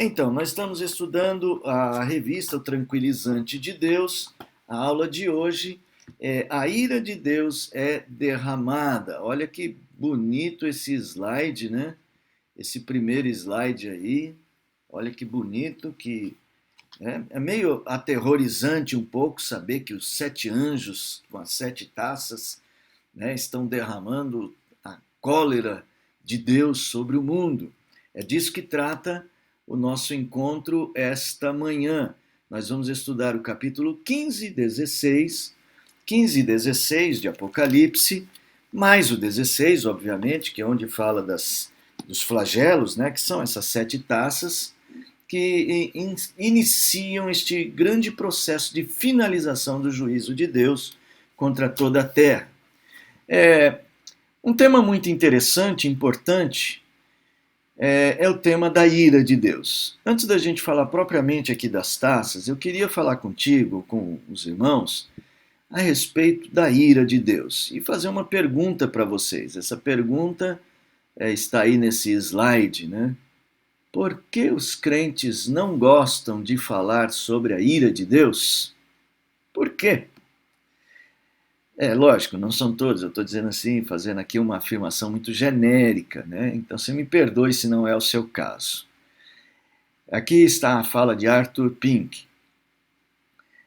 Então, nós estamos estudando a revista O Tranquilizante de Deus. A aula de hoje é A Ira de Deus é Derramada. Olha que bonito esse slide, né? Esse primeiro slide aí. Olha que bonito, que é meio aterrorizante um pouco saber que os 7 anjos com as 7 taças, né, estão derramando a cólera de Deus sobre o mundo. É disso que trata o nosso encontro esta manhã. Nós vamos estudar o capítulo 15 e 16 de Apocalipse, mais o 16, obviamente, que é onde fala dos flagelos, né, que são essas 7 taças, que iniciam este grande processo de finalização do juízo de Deus contra toda a terra. Um tema muito interessante, importante, é o tema da ira de Deus. Antes da gente falar propriamente aqui das taças, eu queria falar contigo, com os irmãos, a respeito da ira de Deus e fazer uma pergunta para vocês. Essa pergunta está aí nesse slide, né? Por que os crentes não gostam de falar sobre a ira de Deus? Por quê? Lógico, não são todos, eu estou dizendo assim, fazendo aqui uma afirmação muito genérica, né? Então você me perdoe se não é o seu caso. Aqui está a fala de Arthur Pink.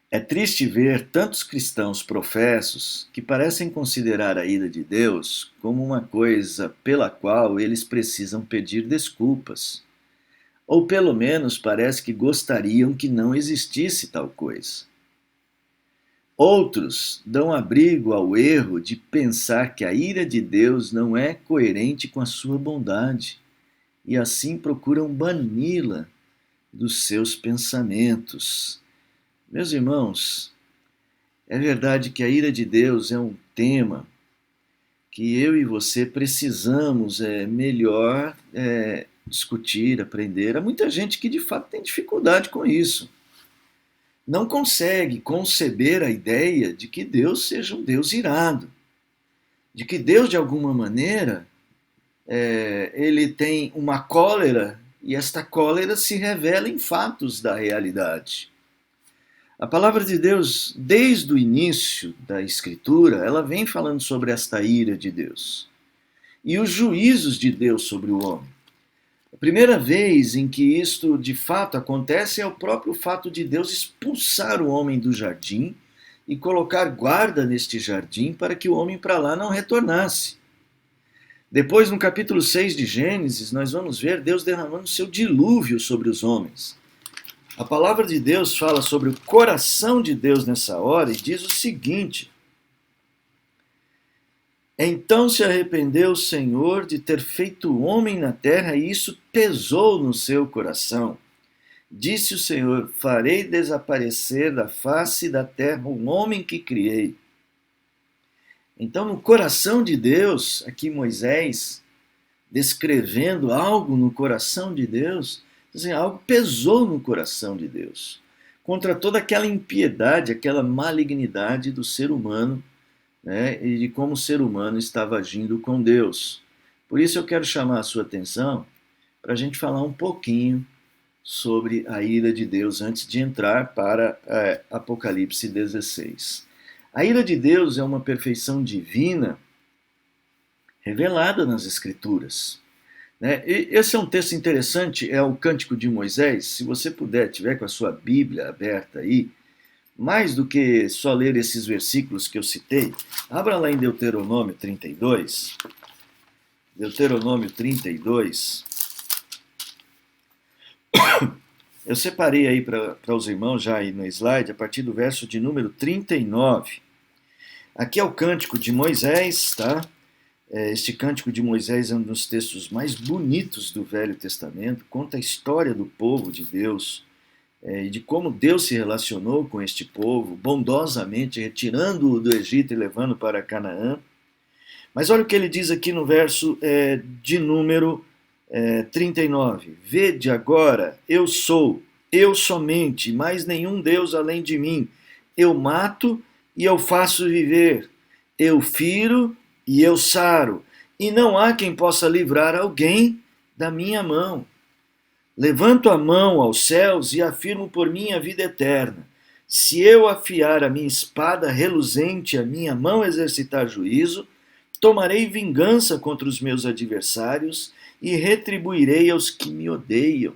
É triste ver tantos cristãos professos que parecem considerar a ira de Deus como uma coisa pela qual eles precisam pedir desculpas. Ou pelo menos parece que gostariam que não existisse tal coisa. Outros dão abrigo ao erro de pensar que a ira de Deus não é coerente com a sua bondade e assim procuram bani-la dos seus pensamentos. Meus irmãos, é verdade que a ira de Deus é um tema que eu e você precisamos melhor discutir, aprender. Há muita gente que de fato tem dificuldade com isso. Não consegue conceber a ideia de que Deus seja um Deus irado, de que Deus, de alguma maneira, ele tem uma cólera e esta cólera se revela em fatos da realidade. A palavra de Deus, desde o início da Escritura, ela vem falando sobre esta ira de Deus e os juízos de Deus sobre o homem. A primeira vez em que isto de fato acontece é o próprio fato de Deus expulsar o homem do jardim e colocar guarda neste jardim para que o homem para lá não retornasse. Depois, no capítulo 6 de Gênesis, nós vamos ver Deus derramando seu dilúvio sobre os homens. A palavra de Deus fala sobre o coração de Deus nessa hora e diz o seguinte: Então se arrependeu o Senhor de ter feito o homem na terra, e isso pesou no seu coração. Disse o Senhor: farei desaparecer da face da terra o homem que criei. Então, no coração de Deus, aqui Moisés, descrevendo algo no coração de Deus, assim, algo pesou no coração de Deus, contra toda aquela impiedade, aquela malignidade do ser humano, né, e de como o ser humano estava agindo com Deus. Por isso eu quero chamar a sua atenção para a gente falar um pouquinho sobre a ira de Deus antes de entrar para Apocalipse 16. A ira de Deus é uma perfeição divina revelada nas Escrituras. Esse é um texto interessante, é o Cântico de Moisés. Se você puder, tiver com a sua Bíblia aberta aí, mais do que só ler esses versículos que eu citei, abra lá em Deuteronômio 32. Deuteronômio 32. Eu separei aí para os irmãos já aí no slide, a partir do verso de número 39. Aqui é o Cântico de Moisés, tá? Este Cântico de Moisés é um dos textos mais bonitos do Velho Testamento, conta a história do povo de Deus, e de como Deus se relacionou com este povo, bondosamente retirando-o do Egito e levando para Canaã. Mas olha o que ele diz aqui no verso de número 39. Vede agora, eu sou, eu somente, mais nenhum Deus além de mim. Eu mato e eu faço viver. Eu firo e eu saro. E não há quem possa livrar alguém da minha mão. Levanto a mão aos céus e afirmo por mim a vida eterna. Se eu afiar a minha espada reluzente, a minha mão exercitar juízo, tomarei vingança contra os meus adversários e retribuirei aos que me odeiam.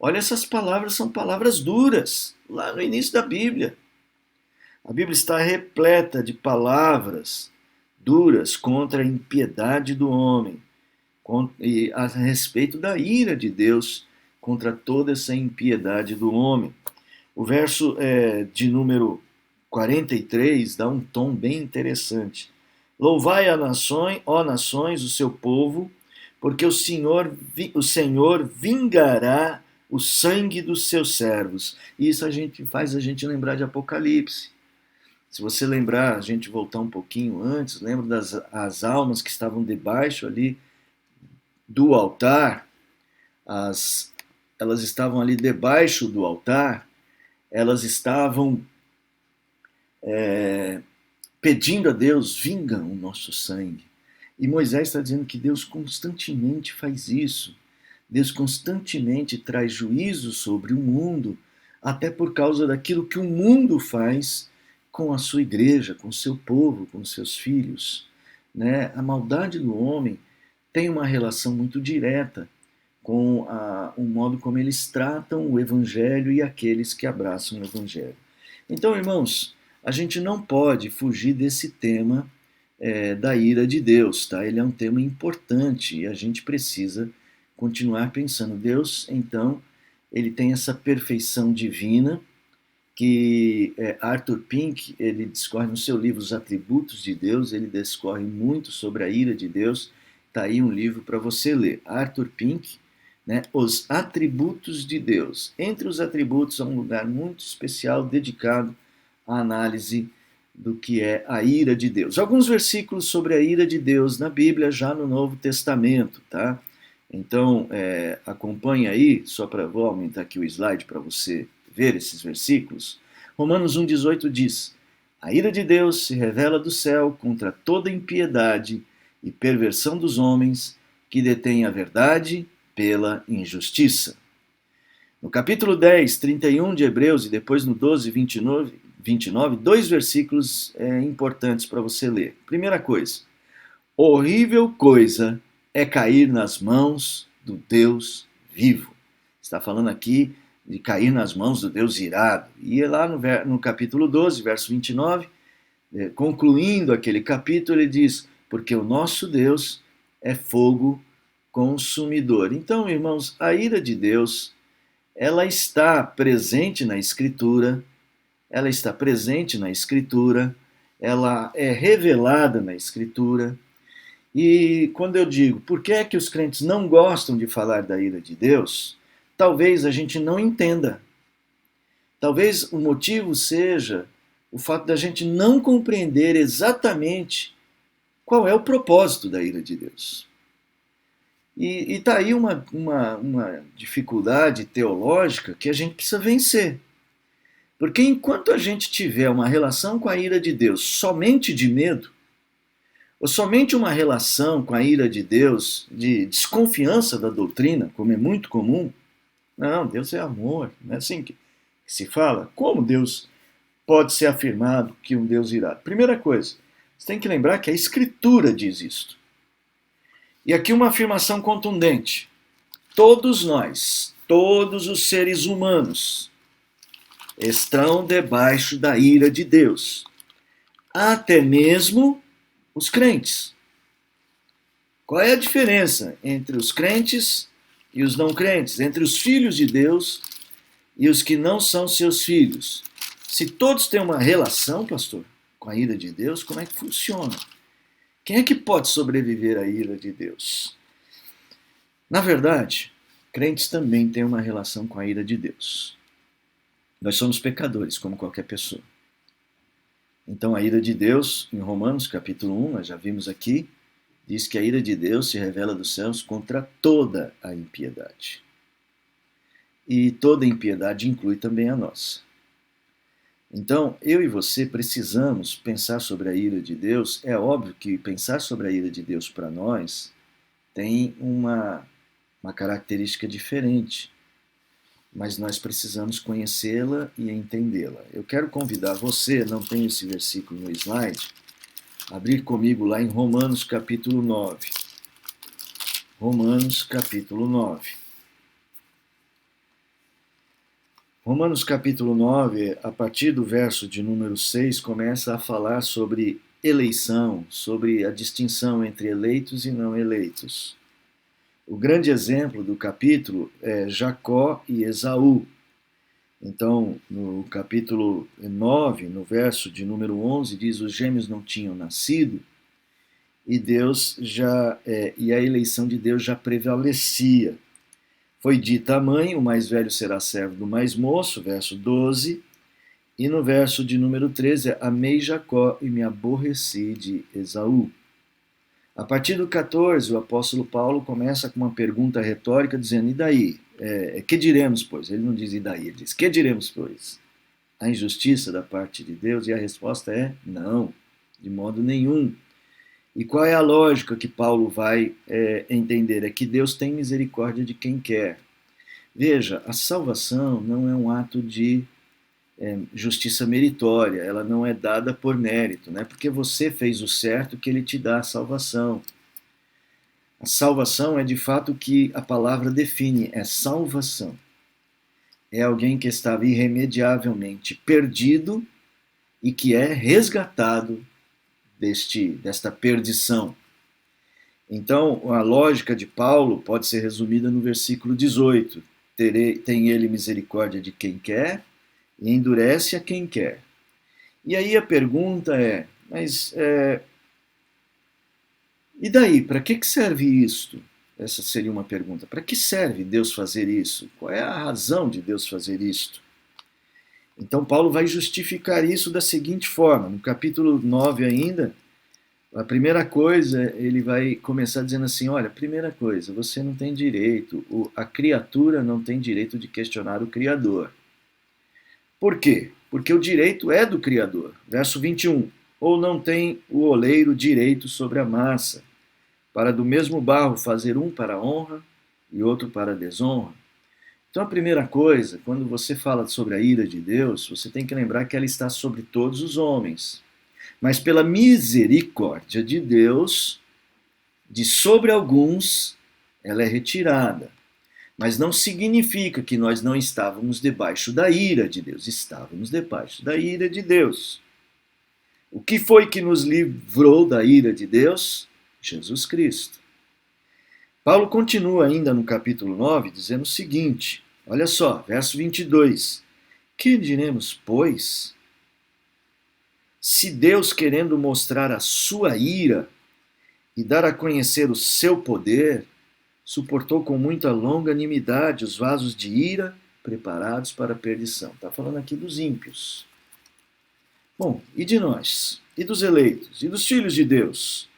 Olha, essas palavras são palavras duras, lá no início da Bíblia. A Bíblia está repleta de palavras duras contra a impiedade do homem e a respeito da ira de Deus contra toda essa impiedade do homem. O verso de número 43 dá um tom bem interessante. Louvai a nações, ó nações, o seu povo, porque o Senhor vingará o sangue dos seus servos. E isso faz a gente lembrar de Apocalipse. Se você lembrar, a gente voltar um pouquinho antes, lembra das almas que estavam debaixo ali do altar, elas estavam ali debaixo do altar, elas estavam pedindo a Deus, vinga o nosso sangue. E Moisés está dizendo que Deus constantemente faz isso. Deus constantemente traz juízo sobre o mundo, até por causa daquilo que o mundo faz com a sua igreja, com o seu povo, com os seus filhos. Né? A maldade do homem tem uma relação muito direta com o modo como eles tratam o Evangelho e aqueles que abraçam o Evangelho. Então, irmãos, a gente não pode fugir desse tema da ira de Deus, tá? Ele é um tema importante e a gente precisa continuar pensando. Deus, então, ele tem essa perfeição divina que Arthur Pink, ele discorre no seu livro Os Atributos de Deus, ele discorre muito sobre a ira de Deus. Está aí um livro para você ler. Arthur Pink, né, Os Atributos de Deus. Entre os atributos há um lugar muito especial dedicado à análise do que é a ira de Deus. Alguns versículos sobre a ira de Deus na Bíblia, já no Novo Testamento, tá? Então, acompanhe aí, vou aumentar aqui o slide para você ver esses versículos. Romanos 1,18 diz: a ira de Deus se revela do céu contra toda impiedade e perversão dos homens que detêm a verdade pela injustiça. No capítulo 10, 31 de Hebreus e depois no 12, 29, dois versículos importantes para você ler. Primeira coisa, horrível coisa é cair nas mãos do Deus vivo. Está falando aqui de cair nas mãos do Deus irado. E lá no capítulo 12, verso 29, concluindo aquele capítulo, ele diz: porque o nosso Deus é fogo consumidor. Então, irmãos, a ira de Deus, ela está presente na Escritura, ela é revelada na Escritura. E quando eu digo, por que é que os crentes não gostam de falar da ira de Deus? Talvez a gente não entenda. Talvez o motivo seja o fato da gente não compreender exatamente qual é o propósito da ira de Deus. E está aí uma dificuldade teológica que a gente precisa vencer. Porque enquanto a gente tiver uma relação com a ira de Deus somente de medo, ou somente uma relação com a ira de Deus de desconfiança da doutrina, como é muito comum, não, Deus é amor, não é assim que se fala? Como Deus pode ser afirmado que um Deus irado? Primeira coisa, você tem que lembrar que a Escritura diz isto. E aqui uma afirmação contundente. Todos nós, todos os seres humanos, estão debaixo da ira de Deus. Até mesmo os crentes. Qual é a diferença entre os crentes e os não crentes? Entre os filhos de Deus e os que não são seus filhos? Se todos têm uma relação, pastor, com a ira de Deus, como é que funciona? Quem é que pode sobreviver à ira de Deus? Na verdade, crentes também têm uma relação com a ira de Deus. Nós somos pecadores, como qualquer pessoa. Então a ira de Deus, em Romanos capítulo 1, nós já vimos aqui, diz que a ira de Deus se revela dos céus contra toda a impiedade. E toda impiedade inclui também a nossa. Então, eu e você precisamos pensar sobre a ira de Deus. É óbvio que pensar sobre a ira de Deus para nós tem uma característica diferente. mas nós precisamos conhecê-la e entendê-la. Eu quero convidar você, não tem esse versículo no slide, a abrir comigo lá em Romanos capítulo 9. Romanos capítulo 9. Romanos capítulo 9, a partir do verso de número 6, começa a falar sobre eleição, sobre a distinção entre eleitos e não eleitos. O grande exemplo do capítulo é Jacó e Esaú. Então, no capítulo 9, no verso de número 11, diz: os gêmeos não tinham nascido e e a eleição de Deus já prevalecia. Foi dita à mãe: o mais velho será servo do mais moço, verso 12, e no verso de número 13, amei Jacó e me aborreci de Esaú. A partir do 14, o apóstolo Paulo começa com uma pergunta retórica, dizendo: e daí? Que diremos, pois? Ele não diz e daí, ele diz: que diremos, pois? A injustiça da parte de Deus? E a resposta é: não, de modo nenhum. E qual é a lógica que Paulo vai entender? É que Deus tem misericórdia de quem quer. Veja, a salvação não é um ato de justiça meritória, ela não é dada por mérito, não é porque você fez o certo que ele te dá a salvação. A salvação é de fato o que a palavra define, é salvação. É alguém que estava irremediavelmente perdido e que é resgatado desta perdição. Então, a lógica de Paulo pode ser resumida no versículo 18. Tem ele misericórdia de quem quer e endurece a quem quer. E aí a pergunta é, mas e daí? Para que serve isto? Essa seria uma pergunta. Para que serve Deus fazer isso? Qual é a razão de Deus fazer isto? Então Paulo vai justificar isso da seguinte forma. No capítulo 9 ainda, a primeira coisa, ele vai começar dizendo assim: olha, primeira coisa, você não tem direito, a criatura não tem direito de questionar o Criador. Por quê? Porque o direito é do Criador. Verso 21. Ou não tem o oleiro direito sobre a massa, para do mesmo barro fazer um para a honra e outro para a desonra? Então a primeira coisa, quando você fala sobre a ira de Deus, você tem que lembrar que ela está sobre todos os homens. Mas pela misericórdia de Deus, de sobre alguns, ela é retirada. Mas não significa que nós não estávamos debaixo da ira de Deus. Estávamos debaixo da ira de Deus. O que foi que nos livrou da ira de Deus? Jesus Cristo. Paulo continua ainda no capítulo 9, dizendo o seguinte, olha só, verso 22. Que diremos, pois? Se Deus, querendo mostrar a sua ira e dar a conhecer o seu poder, suportou com muita longanimidade os vasos de ira preparados para a perdição. Está falando aqui dos ímpios. Bom, e de nós? E dos eleitos? E dos filhos de Deus?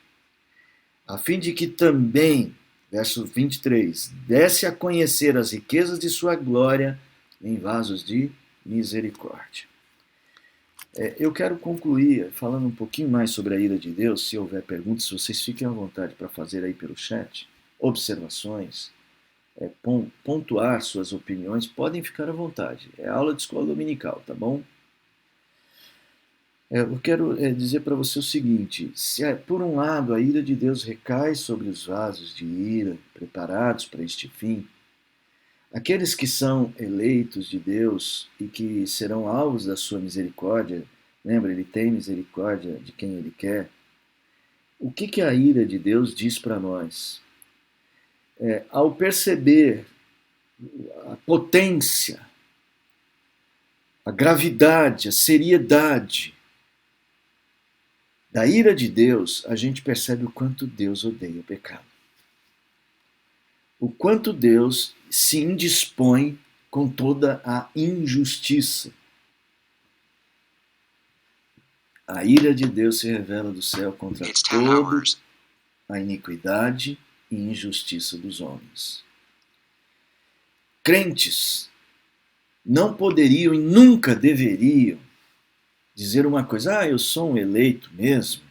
A fim de que também, verso 23, desse a conhecer as riquezas de sua glória em vasos de misericórdia. Eu quero concluir falando um pouquinho mais sobre a ira de Deus. Se houver perguntas, vocês fiquem à vontade para fazer aí pelo chat. Observações, pontuar suas opiniões, podem ficar à vontade. É aula de escola dominical, tá bom? Eu quero dizer para você o seguinte: se por um lado a ira de Deus recai sobre os vasos de ira preparados para este fim, aqueles que são eleitos de Deus e que serão alvos da sua misericórdia, lembra, ele tem misericórdia de quem ele quer. O que a ira de Deus diz para nós? Ao perceber a potência, a gravidade, a seriedade da ira de Deus, a gente percebe o quanto Deus odeia o pecado. O quanto Deus se indispõe com toda a injustiça. A ira de Deus se revela do céu contra toda a iniquidade e injustiça dos homens. Crentes não poderiam e nunca deveriam dizer uma coisa: eu sou um eleito mesmo,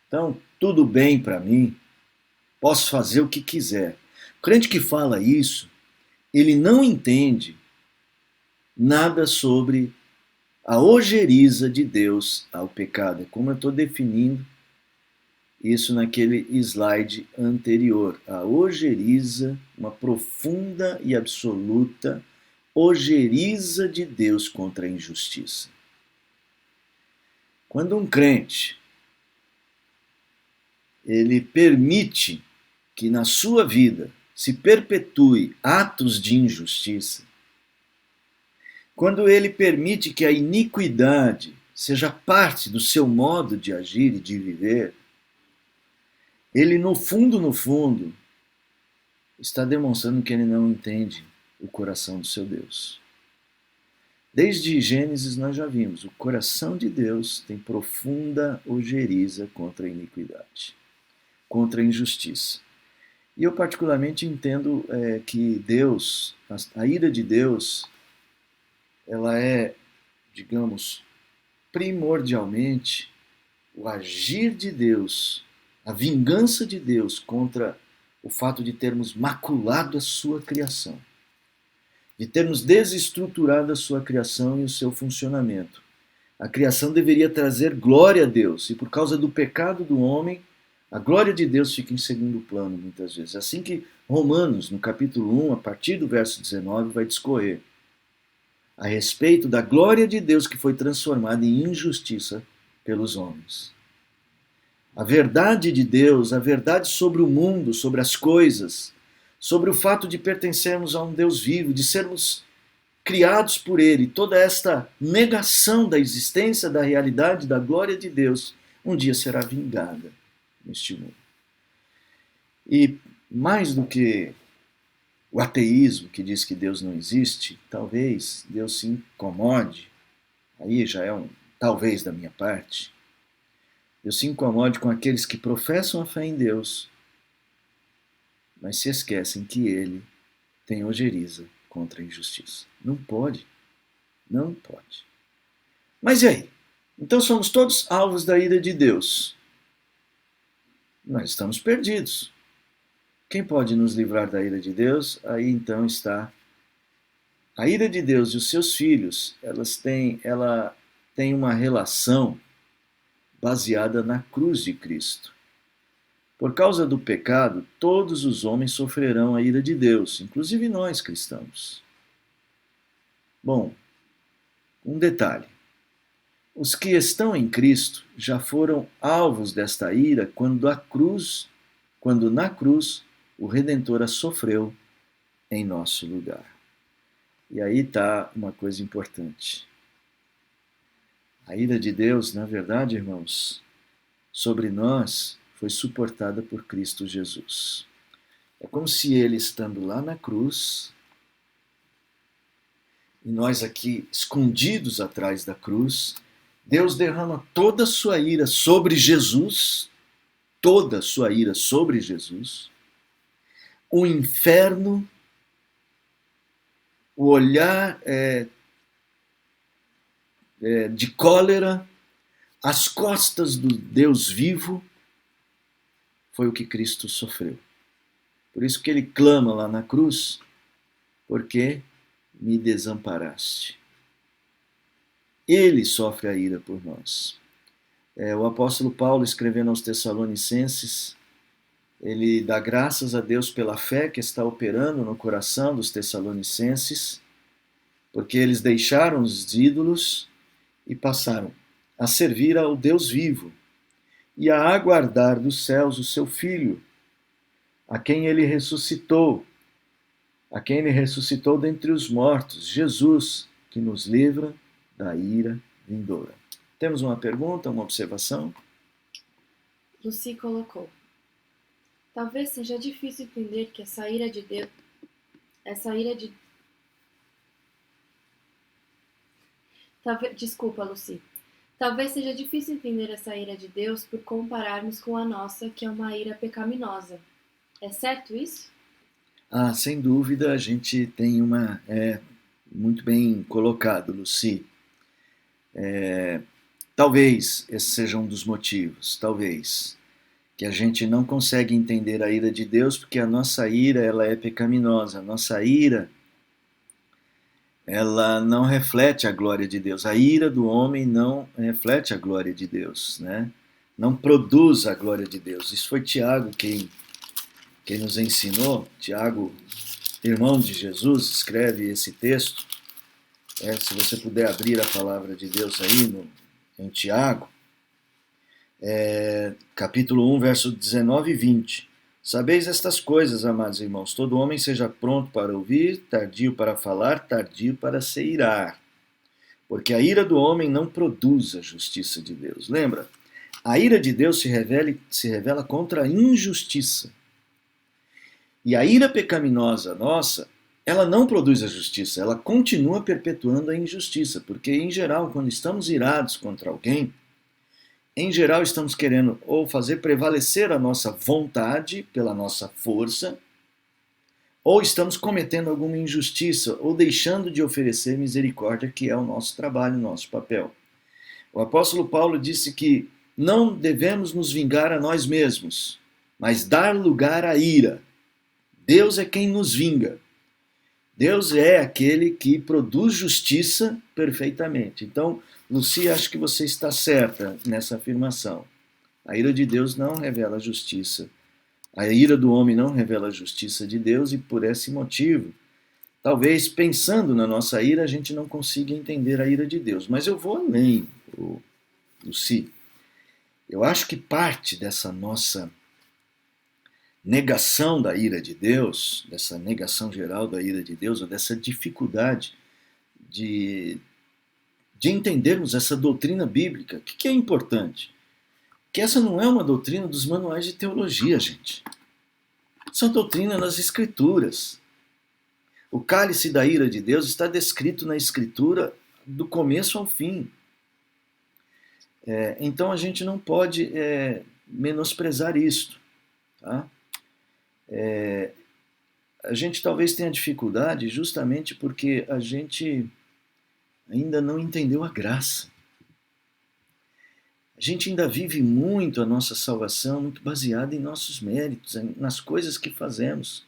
então tudo bem para mim, posso fazer o que quiser. O crente que fala isso, ele não entende nada sobre a ojeriza de Deus ao pecado. É como eu estou definindo isso naquele slide anterior. A ojeriza, uma profunda e absoluta ojeriza de Deus contra a injustiça. Quando um crente ele permite que na sua vida se perpetue atos de injustiça, quando ele permite que a iniquidade seja parte do seu modo de agir e de viver, ele no fundo, está demonstrando que ele não entende o coração do seu Deus. Desde Gênesis nós já vimos, o coração de Deus tem profunda ojeriza contra a iniquidade, contra a injustiça. E eu particularmente entendo que Deus, a ira de Deus, ela é, digamos, primordialmente o agir de Deus, a vingança de Deus contra o fato de termos maculado a sua criação, de termos desestruturado a sua criação e o seu funcionamento. A criação deveria trazer glória a Deus, e por causa do pecado do homem, a glória de Deus fica em segundo plano muitas vezes. Assim que Romanos, no capítulo 1, a partir do verso 19, vai discorrer a respeito da glória de Deus que foi transformada em injustiça pelos homens. A verdade de Deus, a verdade sobre o mundo, sobre as coisas, sobre o fato de pertencermos a um Deus vivo, de sermos criados por Ele, toda esta negação da existência, da realidade, da glória de Deus, um dia será vingada neste mundo. E mais do que o ateísmo que diz que Deus não existe, talvez Deus se incomode, aí já é um talvez da minha parte, Deus se incomode com aqueles que professam a fé em Deus, mas se esquecem que Ele tem ojeriza contra a injustiça. Não pode. Não pode. Mas e aí? Então somos todos alvos da ira de Deus. Nós estamos perdidos. Quem pode nos livrar da ira de Deus? Aí então está a ira de Deus e os seus filhos. Ela tem uma relação baseada na cruz de Cristo. Por causa do pecado, todos os homens sofrerão a ira de Deus, inclusive nós cristãos. Bom, um detalhe. Os que estão em Cristo já foram alvos desta ira quando na cruz o Redentor a sofreu em nosso lugar. E aí está uma coisa importante. A ira de Deus, na verdade, irmãos, sobre nós foi suportada por Cristo Jesus. É como se Ele, estando lá na cruz, e nós aqui escondidos atrás da cruz, Deus derrama toda a sua ira sobre Jesus, toda a sua ira sobre Jesus, o inferno, o olhar de cólera, as costas do Deus vivo, foi o que Cristo sofreu. Por isso que ele clama lá na cruz, porque me desamparaste. Ele sofre a ira por nós. O apóstolo Paulo, escrevendo aos Tessalonicenses, ele dá graças a Deus pela fé que está operando no coração dos Tessalonicenses, porque eles deixaram os ídolos e passaram a servir ao Deus vivo e a aguardar dos céus o seu Filho, a quem ele ressuscitou dentre os mortos, Jesus, que nos livra da ira vindoura. Temos uma pergunta, uma observação? Lucy colocou: talvez seja difícil entender que essa ira de Deus, Desculpa, Lucy. Talvez seja difícil entender essa ira de Deus por compararmos com a nossa, que é uma ira pecaminosa. É certo isso? Sem dúvida, a gente tem uma... muito bem colocado, Lucy. Talvez esse seja um dos motivos, talvez, que a gente não consegue entender a ira de Deus, porque a nossa ira ela é pecaminosa. A nossa ira ela não reflete a glória de Deus. A ira do homem não reflete a glória de Deus, né? Não produz a glória de Deus. Isso foi Tiago quem nos ensinou. Tiago, irmão de Jesus, escreve esse texto. Se você puder abrir a palavra de Deus aí em Tiago, capítulo 1, verso 19 e 20. Sabeis estas coisas, amados irmãos, todo homem seja pronto para ouvir, tardio para falar, tardio para se irar. Porque a ira do homem não produz a justiça de Deus. Lembra? A ira de Deus se revela contra a injustiça. E a ira pecaminosa nossa, ela não produz a justiça, ela continua perpetuando a injustiça. Porque, em geral, quando estamos irados contra alguém, em geral, estamos querendo ou fazer prevalecer a nossa vontade pela nossa força, ou estamos cometendo alguma injustiça, ou deixando de oferecer misericórdia, que é o nosso trabalho, o nosso papel. O apóstolo Paulo disse que não devemos nos vingar a nós mesmos, mas dar lugar à ira. Deus é quem nos vinga. Deus é aquele que produz justiça perfeitamente. Então, Lucia, acho que você está certa nessa afirmação. A ira de Deus não revela a justiça. A ira do homem não revela a justiça de Deus e por esse motivo, talvez pensando na nossa ira, a gente não consiga entender a ira de Deus. Mas eu vou além, Lucia. Eu acho que parte dessa nossa negação da ira de Deus, dessa negação geral da ira de Deus, ou dessa dificuldade de entendermos essa doutrina bíblica. O que é importante? Que essa não é uma doutrina dos manuais de teologia, gente. Essa é uma doutrina nas Escrituras. O cálice da ira de Deus está descrito na Escritura do começo ao fim. Então a gente não pode menosprezar isto. Tá? A gente talvez tenha dificuldade justamente porque a gente ainda não entendeu a graça. A gente ainda vive muito a nossa salvação muito baseada em nossos méritos, nas coisas que fazemos.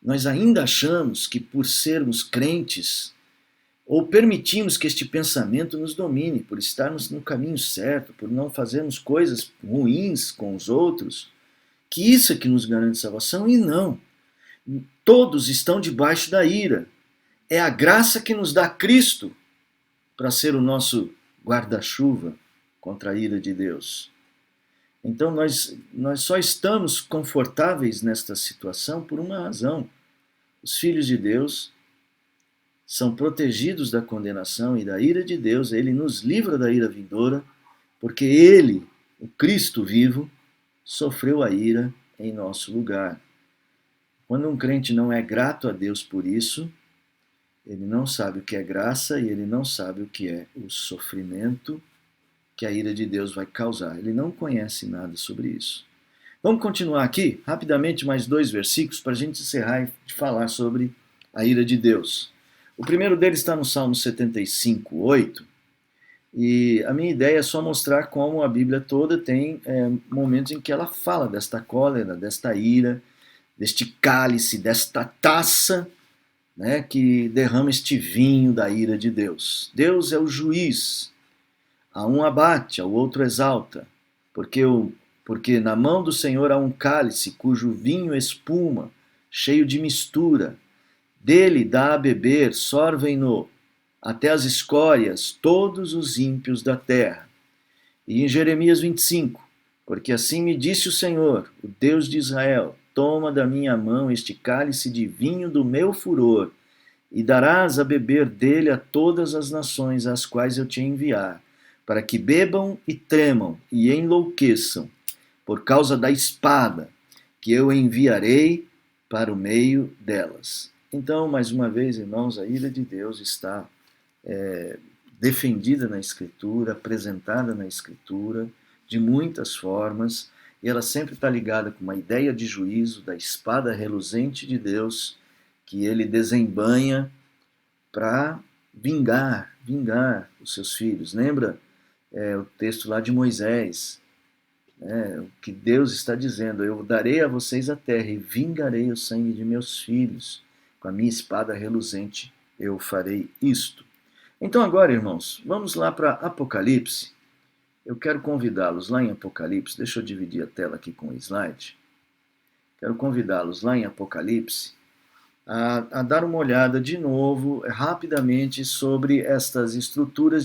Nós ainda achamos que por sermos crentes, ou permitimos que este pensamento nos domine, por estarmos no caminho certo, por não fazermos coisas ruins com os outros, que isso é que nos garante salvação, e não. Todos estão debaixo da ira. É a graça que nos dá Cristo para ser o nosso guarda-chuva contra a ira de Deus. Então nós só estamos confortáveis nesta situação por uma razão. Os filhos de Deus são protegidos da condenação e da ira de Deus. Ele nos livra da ira vindoura, porque ele, o Cristo vivo, sofreu a ira em nosso lugar. Quando um crente não é grato a Deus por isso, ele não sabe o que é graça e ele não sabe o que é o sofrimento que a ira de Deus vai causar. Ele não conhece nada sobre isso. Vamos continuar aqui, rapidamente, mais 2 versículos para a gente encerrar e falar sobre a ira de Deus. O primeiro deles está no Salmo 75, 8. E a minha ideia é só mostrar como a Bíblia toda tem momentos em que ela fala desta cólera, desta ira, deste cálice, desta taça, né, que derrama este vinho da ira de Deus. Deus é o juiz. A um abate, ao outro exalta. Porque na mão do Senhor há um cálice cujo vinho espuma, cheio de mistura. Dele dá a beber, sorvem-no até as escórias todos os ímpios da terra. E em Jeremias 25, porque assim me disse o Senhor, o Deus de Israel, toma da minha mão este cálice de vinho do meu furor, e darás a beber dele a todas as nações às quais eu te enviar, para que bebam e tremam e enlouqueçam, por causa da espada que eu enviarei para o meio delas. Então, mais uma vez, irmãos, a ira de Deus está defendida na Escritura, apresentada na Escritura, de muitas formas, e ela sempre está ligada com uma ideia de juízo, da espada reluzente de Deus, que ele desembanha para vingar os seus filhos. Lembra o texto lá de Moisés, o que Deus está dizendo: eu darei a vocês a terra e vingarei o sangue de meus filhos com a minha espada reluzente eu farei isto. Então agora, irmãos, vamos lá para Apocalipse. Eu quero convidá-los lá em Apocalipse, deixa eu dividir a tela aqui com o slide. Quero convidá-los lá em Apocalipse a dar uma olhada de novo, rapidamente, sobre estas estruturas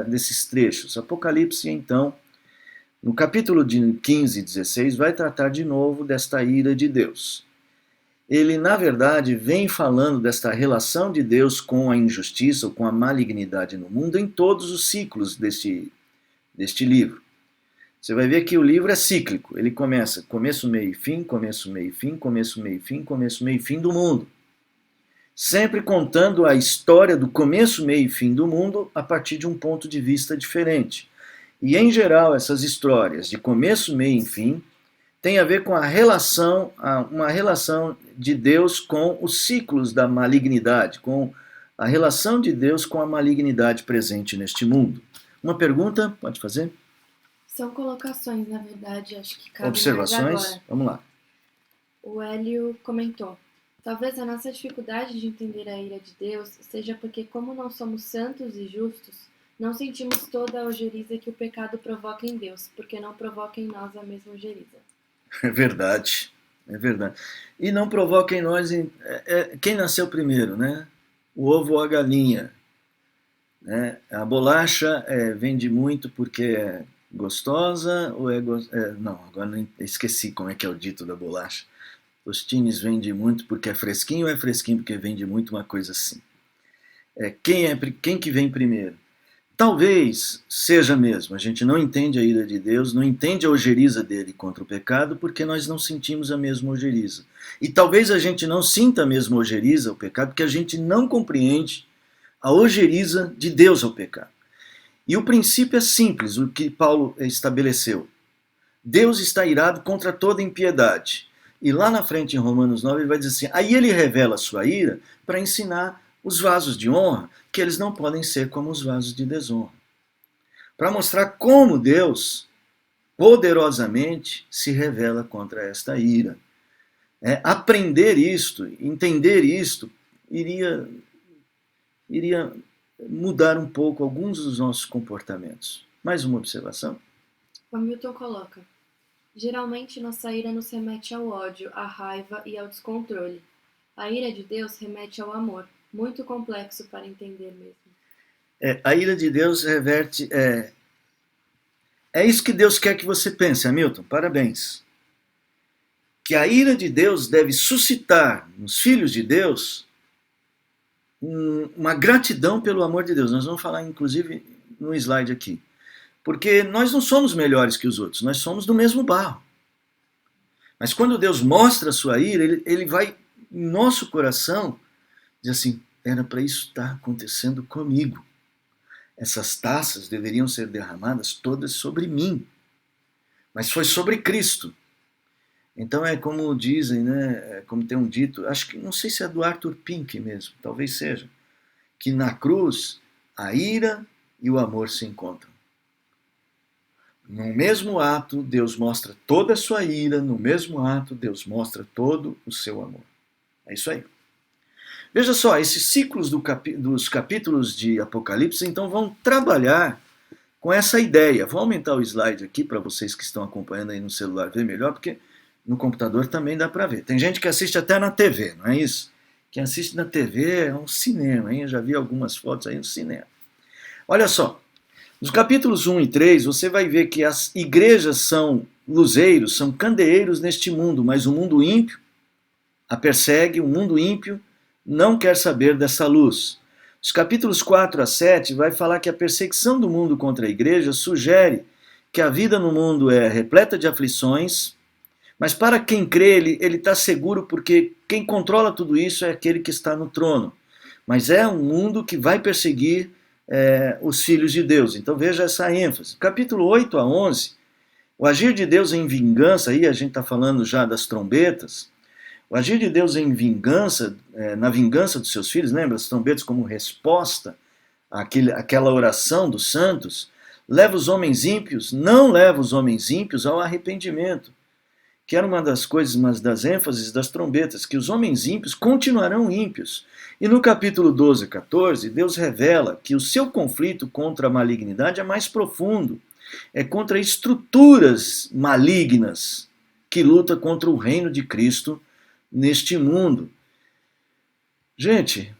desses trechos. Apocalipse, então, no capítulo de 15 e 16, vai tratar de novo desta ira de Deus. Ele, na verdade, vem falando desta relação de Deus com a injustiça ou com a malignidade no mundo em todos os ciclos deste livro. Você vai ver que o livro é cíclico. Ele começa começo, meio e fim, começo, meio e fim, começo, meio e fim, começo, meio e fim do mundo. Sempre contando a história do começo, meio e fim do mundo a partir de um ponto de vista diferente. E, em geral, essas histórias de começo, meio e fim têm a ver com uma relação de Deus com os ciclos da malignidade, com a relação de Deus com a malignidade presente neste mundo. Uma pergunta? Pode fazer? São colocações, na verdade, acho que cabe Observações? mais agora. Vamos lá. O Hélio comentou: talvez a nossa dificuldade de entender a ira de Deus seja porque, como não somos santos e justos, não sentimos toda a ojeriza que o pecado provoca em Deus, porque não provoca em nós a mesma ojeriza. É verdade, é verdade. E não provoca em nós quem nasceu primeiro, né? O ovo ou a galinha. Né? A bolacha vende muito porque é gostosa ou não, agora nem esqueci como é que é o dito da bolacha. Os times vendem muito porque é fresquinho ou é fresquinho porque vende muito, uma coisa assim. Quem que vem primeiro? Talvez seja mesmo, a gente não entende a ira de Deus, não entende a ojeriza dele contra o pecado, porque nós não sentimos a mesma ojeriza. E talvez a gente não sinta a mesma ojeriza ao pecado, porque a gente não compreende a ojeriza de Deus ao pecado. E o princípio é simples, o que Paulo estabeleceu. Deus está irado contra toda impiedade. E lá na frente, em Romanos 9, ele vai dizer assim, aí ele revela a sua ira para ensinar os vasos de honra, que eles não podem ser como os vasos de desonra. Para mostrar como Deus poderosamente se revela contra esta ira. Aprender isto, entender isto, iria mudar um pouco alguns dos nossos comportamentos. Mais uma observação? O Hamilton coloca: geralmente nossa ira nos remete ao ódio, à raiva e ao descontrole. A ira de Deus remete ao amor. Muito complexo para entender mesmo. A ira de Deus reverte... É isso que Deus quer que você pense, Hamilton. Parabéns. Que a ira de Deus deve suscitar nos filhos de Deus uma gratidão pelo amor de Deus. Nós vamos falar, inclusive, no slide aqui. Porque nós não somos melhores que os outros, nós somos do mesmo barro. Mas quando Deus mostra a sua ira, ele vai em nosso coração dizer assim, era para isso estar acontecendo comigo. Essas taças deveriam ser derramadas todas sobre mim. Mas foi sobre Cristo. Então é como dizem, né? Como tem um dito, acho que não sei se é do Arthur Pink mesmo, talvez seja, que na cruz a ira e o amor se encontram. No mesmo ato, Deus mostra toda a sua ira, no mesmo ato, Deus mostra todo o seu amor. É isso aí. Veja só, esses ciclos dos capítulos de Apocalipse, então, vão trabalhar com essa ideia. Vou aumentar o slide aqui para vocês que estão acompanhando aí no celular ver melhor, porque no computador também dá para ver. Tem gente que assiste até na TV, não é isso? Quem assiste na TV é um cinema, hein? Eu já vi algumas fotos aí no cinema. Olha só, nos capítulos 1 e 3, você vai ver que as igrejas são luzeiros, são candeeiros neste mundo, mas o mundo ímpio a persegue, o mundo ímpio não quer saber dessa luz. Os capítulos 4 a 7 vai falar que a perseguição do mundo contra a igreja sugere que a vida no mundo é repleta de aflições, mas para quem crê, ele está seguro porque quem controla tudo isso é aquele que está no trono. Mas é um mundo que vai perseguir os filhos de Deus. Então veja essa ênfase. Capítulo 8 a 11, o agir de Deus em vingança, aí a gente está falando já das trombetas, o agir de Deus em vingança, na vingança dos seus filhos, lembra as trombetas como resposta àquela oração dos santos, não leva os homens ímpios ao arrependimento. que era uma das coisas, uma das ênfases das trombetas, que os homens ímpios continuarão ímpios. E no capítulo 12 e 14, Deus revela que o seu conflito contra a malignidade é mais profundo. É contra estruturas malignas que luta contra o reino de Cristo neste mundo. Gente,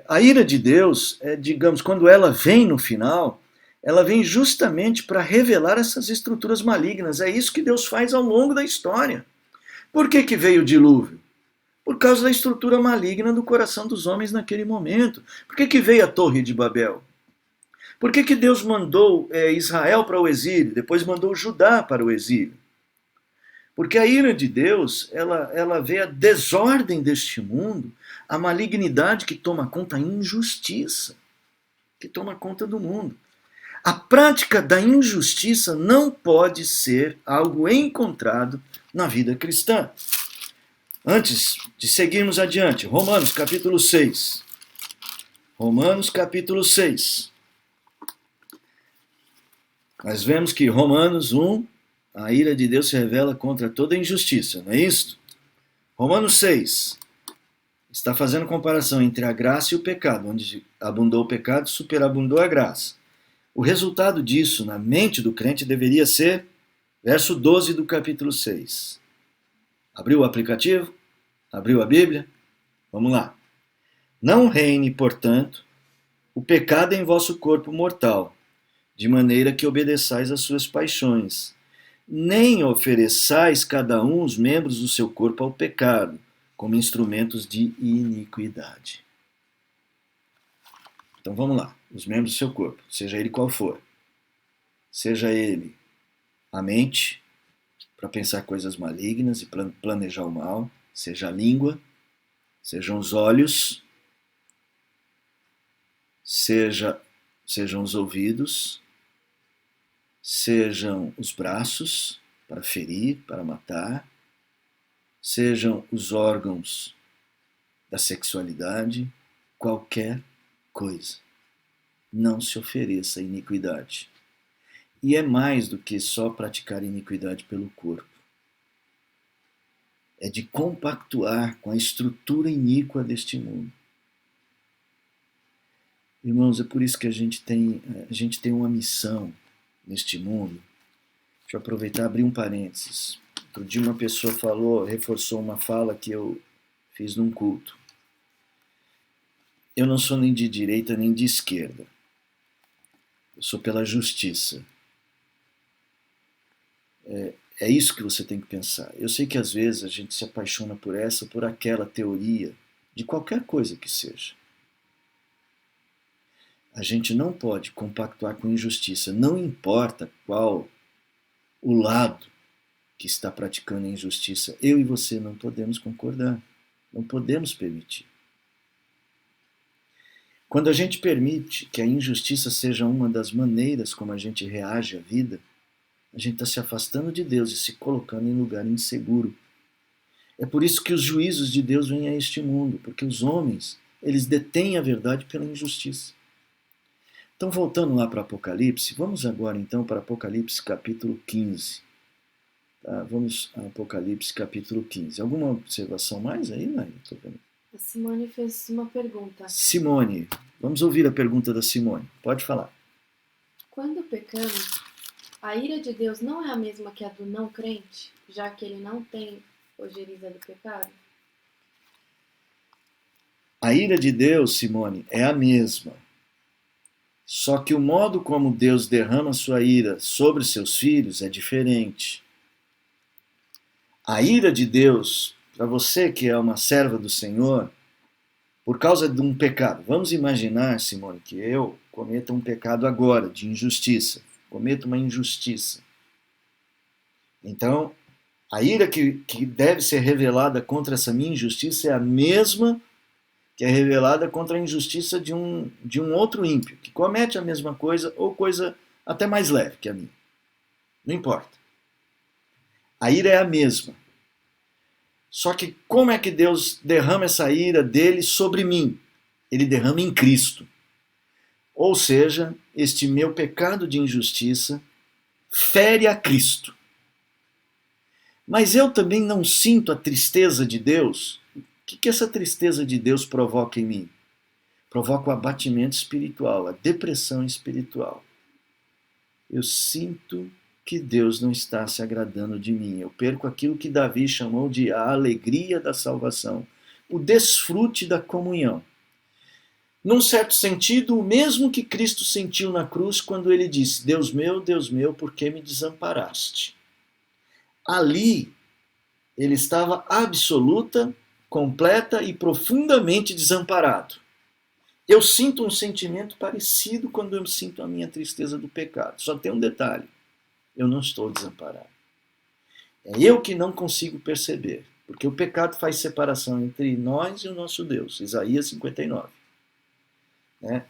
a ira de Deus, digamos, quando ela vem no final, ela vem justamente para revelar essas estruturas malignas. É isso que Deus faz ao longo da história. Por que veio o dilúvio? Por causa da estrutura maligna do coração dos homens naquele momento. Por que veio a Torre de Babel? Por que Deus mandou Israel para o exílio, depois mandou Judá para o exílio? Porque a ira de Deus, ela vê a desordem deste mundo, a malignidade que toma conta, a injustiça que toma conta do mundo. A prática da injustiça não pode ser algo encontrado na vida cristã. Antes de seguirmos adiante, Romanos capítulo 6. Romanos capítulo 6. Nós vemos que Romanos 1, a ira de Deus se revela contra toda injustiça, não é isso? Romanos 6 está fazendo comparação entre a graça e o pecado, onde abundou o pecado, superabundou a graça. O resultado disso na mente do crente deveria ser verso 12 do capítulo 6. Abriu o aplicativo? Abriu a Bíblia? Vamos lá. Não reine, portanto, o pecado em vosso corpo mortal, de maneira que obedeçais às suas paixões, nem ofereçais cada um os membros do seu corpo ao pecado, como instrumentos de iniquidade. Então vamos lá, os membros do seu corpo, seja ele qual for. Seja ele a mente, para pensar coisas malignas e planejar o mal, seja a língua, sejam os olhos, sejam os ouvidos, sejam os braços para ferir, para matar, sejam os órgãos da sexualidade, qualquer coisa. Não se ofereça iniquidade. E é mais do que só praticar iniquidade pelo corpo. É de compactuar com a estrutura iníqua deste mundo. Irmãos, é por isso que a gente tem uma missão neste mundo. Deixa eu aproveitar e abrir um parênteses. Outro dia uma pessoa reforçou uma fala que eu fiz num culto. Eu não sou nem de direita nem de esquerda. Eu sou pela justiça. É isso que você tem que pensar. Eu sei que às vezes a gente se apaixona por essa ou por aquela teoria, de qualquer coisa que seja. A gente não pode compactuar com injustiça, não importa qual o lado que está praticando a injustiça. Eu e você não podemos concordar, não podemos permitir. Quando a gente permite que a injustiça seja uma das maneiras como a gente reage à vida, a gente está se afastando de Deus e se colocando em lugar inseguro. É por isso que os juízos de Deus vêm a este mundo, porque os homens, eles detêm a verdade pela injustiça. Então, voltando lá para Apocalipse, vamos agora então para Apocalipse capítulo 15. Tá? Vamos a Apocalipse capítulo 15. Alguma observação mais aí, Nair? A Simone fez uma pergunta. Simone, vamos ouvir a pergunta da Simone. Pode falar. Quando pecamos, a ira de Deus não é a mesma que a do não crente, já que ele não tem ojeriza do pecado? A ira de Deus, Simone, é a mesma. Só que o modo como Deus derrama sua ira sobre seus filhos é diferente. A ira de Deus, para você que é uma serva do Senhor, por causa de um pecado. Vamos imaginar, Simone, que eu cometa um pecado agora, de injustiça. Cometo uma injustiça. Então, a ira que deve ser revelada contra essa minha injustiça é a mesma que é revelada contra a injustiça de um outro ímpio, que comete a mesma coisa ou coisa até mais leve que a minha. Não importa. A ira é a mesma. Só que como é que Deus derrama essa ira dele sobre mim? Ele derrama em Cristo. Ou seja, este meu pecado de injustiça fere a Cristo. Mas eu também não sinto a tristeza de Deus. O que essa tristeza de Deus provoca em mim? Provoca o abatimento espiritual, a depressão espiritual. Eu sinto que Deus não está se agradando de mim. Eu perco aquilo que Davi chamou de a alegria da salvação, o desfrute da comunhão. Num certo sentido, o mesmo que Cristo sentiu na cruz quando ele disse: Deus meu, por que me desamparaste? Ali, ele estava absoluta, completa e profundamente desamparado. Eu sinto um sentimento parecido quando eu sinto a minha tristeza do pecado. Só tem um detalhe: eu não estou desamparado. É eu que não consigo perceber, porque o pecado faz separação entre nós e o nosso Deus. Isaías 59. Né?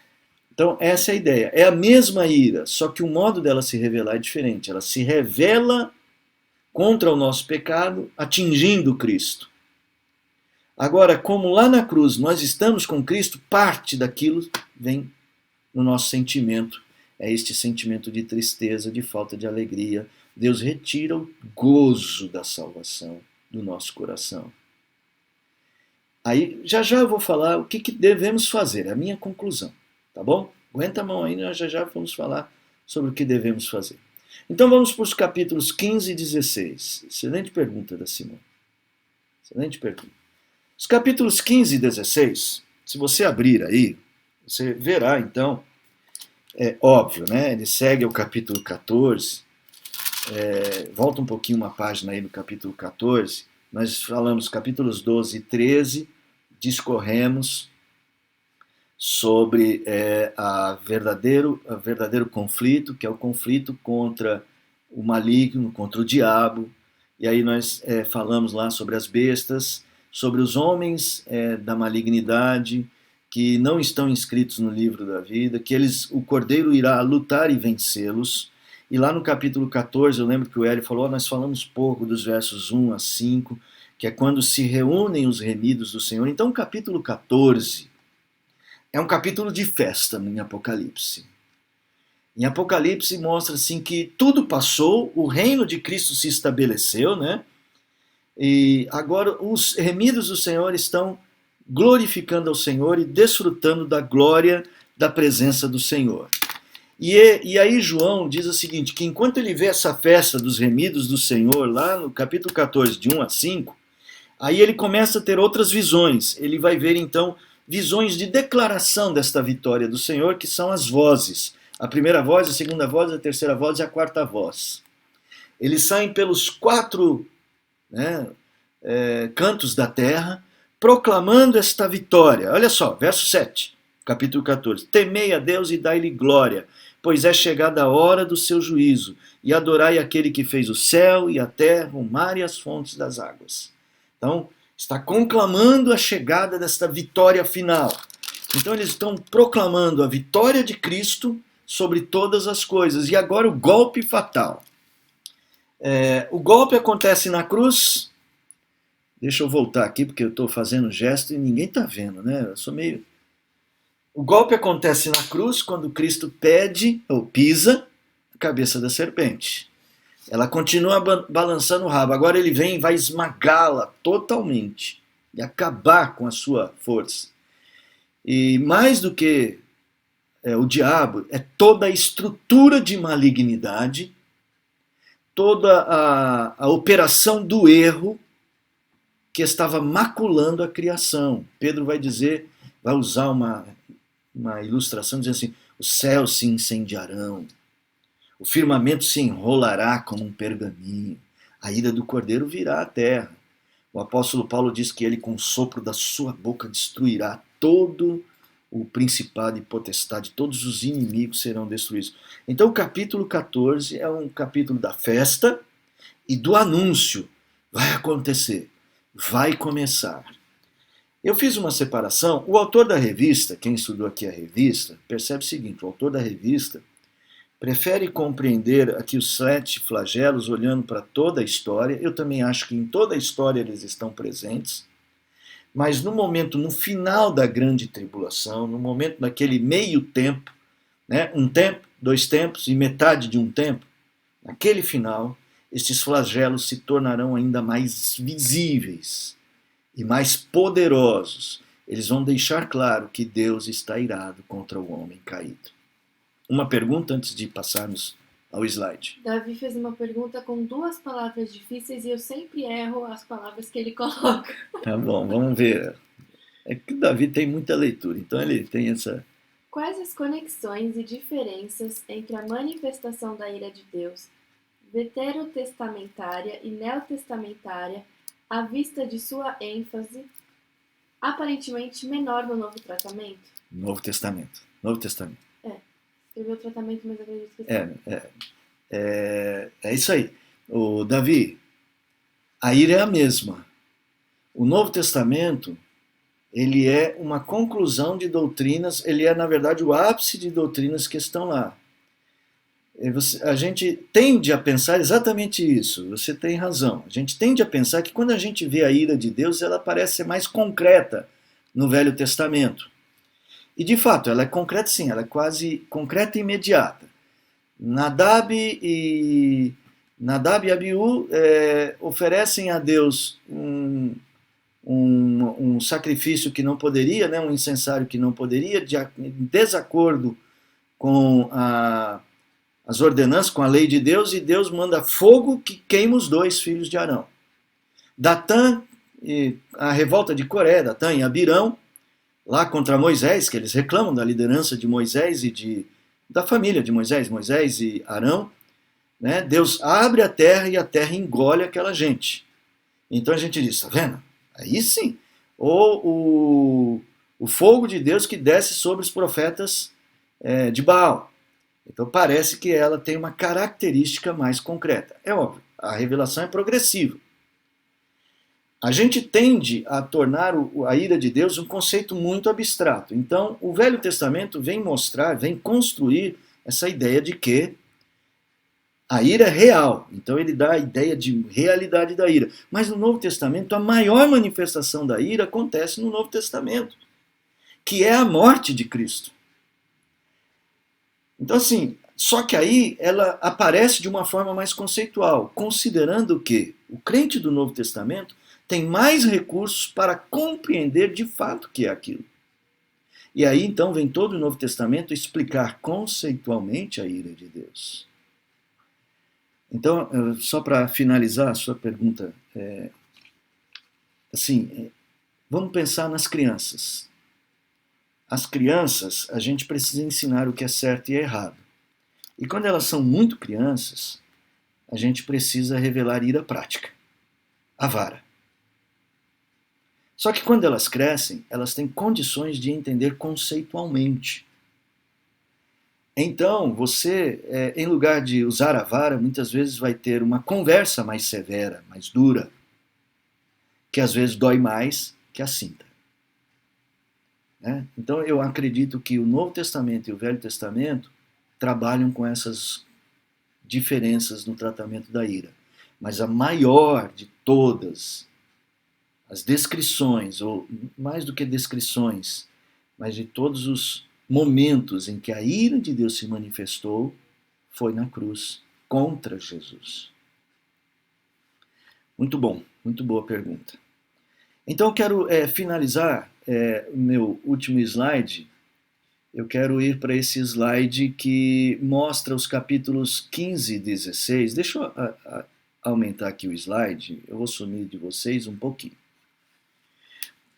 Então, essa é a ideia. É a mesma ira, só que o modo dela se revelar é diferente. Ela se revela contra o nosso pecado, atingindo Cristo. Agora, como lá na cruz nós estamos com Cristo, parte daquilo vem no nosso sentimento. É este sentimento de tristeza, de falta de alegria. Deus retira o gozo da salvação do nosso coração. Aí, já eu vou falar o que devemos fazer, é a minha conclusão, tá bom? Aguenta a mão aí, nós já vamos falar sobre o que devemos fazer. Então vamos para os capítulos 15 e 16. Excelente pergunta da Simone. Excelente pergunta. Os capítulos 15 e 16, se você abrir aí, você verá então, é óbvio, né? Ele segue o capítulo 14, volta um pouquinho uma página aí no capítulo 14, nós falamos capítulos 12 e 13, discorremos sobre verdadeiro conflito, que é o conflito contra o maligno, contra o diabo, e aí nós falamos lá sobre as bestas, sobre os homens da malignidade, que não estão inscritos no livro da vida, que o Cordeiro irá lutar e vencê-los. E lá no capítulo 14, eu lembro que o Hélio falou, nós falamos pouco dos versos 1 a 5, que é quando se reúnem os remidos do Senhor. Então o capítulo 14 é um capítulo de festa em Apocalipse. Em Apocalipse mostra assim que tudo passou, o reino de Cristo se estabeleceu, né? E agora os remidos do Senhor estão glorificando ao Senhor e desfrutando da glória da presença do Senhor. E aí João diz o seguinte, que enquanto ele vê essa festa dos remidos do Senhor, lá no capítulo 14, de 1 a 5, aí ele começa a ter outras visões. Ele vai ver então visões de declaração desta vitória do Senhor, que são as vozes. A primeira voz, a segunda voz, a terceira voz e a quarta voz. Eles saem pelos 4 cantos da terra, proclamando esta vitória. Olha só, verso 7, capítulo 14. Temei a Deus e dai-lhe glória, pois é chegada a hora do seu juízo, e adorai aquele que fez o céu e a terra, o mar e as fontes das águas. Então, está conclamando a chegada desta vitória final. Então, eles estão proclamando a vitória de Cristo sobre todas as coisas. E agora o golpe fatal. O golpe acontece na cruz. Deixa eu voltar aqui, porque eu estou fazendo gesto e ninguém está vendo, né? Eu sou meio... O golpe acontece na cruz quando Cristo pede, ou pisa, a cabeça da serpente. Ela continua balançando o rabo. Agora ele vem e vai esmagá-la totalmente e acabar com a sua força. E mais do que o diabo, é toda a estrutura de malignidade, toda a operação do erro que estava maculando a criação. Pedro vai usar uma ilustração dizendo assim, os céus se incendiarão, o firmamento se enrolará como um pergaminho, a ira do Cordeiro virá à terra. O apóstolo Paulo diz que ele com o sopro da sua boca destruirá todo o principado e potestade, todos os inimigos serão destruídos. Então o capítulo 14 é um capítulo da festa e do anúncio. Vai acontecer, vai começar. Eu fiz uma separação. O autor da revista, quem estudou aqui a revista, percebe o seguinte, o autor da revista prefere compreender aqui os 7 flagelos olhando para toda a história. Eu também acho que em toda a história eles estão presentes. Mas no final da grande tribulação, no momento daquele meio tempo, né, um tempo, 2 tempos e metade de um tempo, naquele final, estes flagelos se tornarão ainda mais visíveis e mais poderosos. Eles vão deixar claro que Deus está irado contra o homem caído. Uma pergunta antes de passarmos ao slide. Davi fez uma pergunta com 2 palavras difíceis e eu sempre erro as palavras que ele coloca. Tá bom, vamos ver. É que o Davi tem muita leitura, então ele tem essa... Quais as conexões e diferenças entre a manifestação da ira de Deus veterotestamentária e neotestamentária à vista de sua ênfase aparentemente menor no Novo Testamento? Novo Testamento. Novo Testamento. Escreveu o tratamento, mas acredito que É isso aí. O Davi, a ira é a mesma. O Novo Testamento, ele é uma conclusão de doutrinas, ele é, na verdade, o ápice de doutrinas que estão lá. A gente tende a pensar exatamente isso, você tem razão. A gente tende a pensar que quando a gente vê a ira de Deus, ela parece ser mais concreta no Velho Testamento. E, de fato, ela é concreta sim, ela é quase concreta e imediata. Nadab e Abiú oferecem a Deus um sacrifício que não poderia, né, um incensário que não poderia, em desacordo com as ordenanças, com a lei de Deus, e Deus manda fogo que queima os 2 filhos de Arão. Datã, a revolta de Coré, Datã e Abirão, lá contra Moisés, que eles reclamam da liderança de Moisés e da família de Moisés e Arão, né? Deus abre a terra e a terra engole aquela gente. Então a gente diz, tá vendo? Aí sim. Ou o fogo de Deus que desce sobre os profetas de Baal. Então parece que ela tem uma característica mais concreta. É óbvio, a revelação é progressiva. A gente tende a tornar a ira de Deus um conceito muito abstrato. Então, o Velho Testamento vem mostrar, vem construir essa ideia de que a ira é real. Então, ele dá a ideia de realidade da ira. Mas no Novo Testamento, a maior manifestação da ira acontece no Novo Testamento, que é a morte de Cristo. Então, assim, só que aí ela aparece de uma forma mais conceitual, considerando que o crente do Novo Testamento tem mais recursos para compreender de fato o que é aquilo. E aí então vem todo o Novo Testamento explicar conceitualmente a ira de Deus. Então, só para finalizar a sua pergunta, vamos pensar nas crianças. As crianças, a gente precisa ensinar o que é certo e errado. E quando elas são muito crianças, a gente precisa revelar ira prática, a vara. Só que quando elas crescem, elas têm condições de entender conceitualmente. Então, você, em lugar de usar a vara, muitas vezes vai ter uma conversa mais severa, mais dura, que às vezes dói mais que a cinta. Né? Então, eu acredito que o Novo Testamento e o Velho Testamento trabalham com essas diferenças no tratamento da ira. Mas a maior de todas as descrições, ou mais do que descrições, mas de todos os momentos em que a ira de Deus se manifestou, foi na cruz, contra Jesus. Muito bom, muito boa pergunta. Então eu quero finalizar o meu último slide. Eu quero ir para esse slide que mostra os capítulos 15 e 16. Deixa eu aumentar aqui o slide, eu vou sumir de vocês um pouquinho.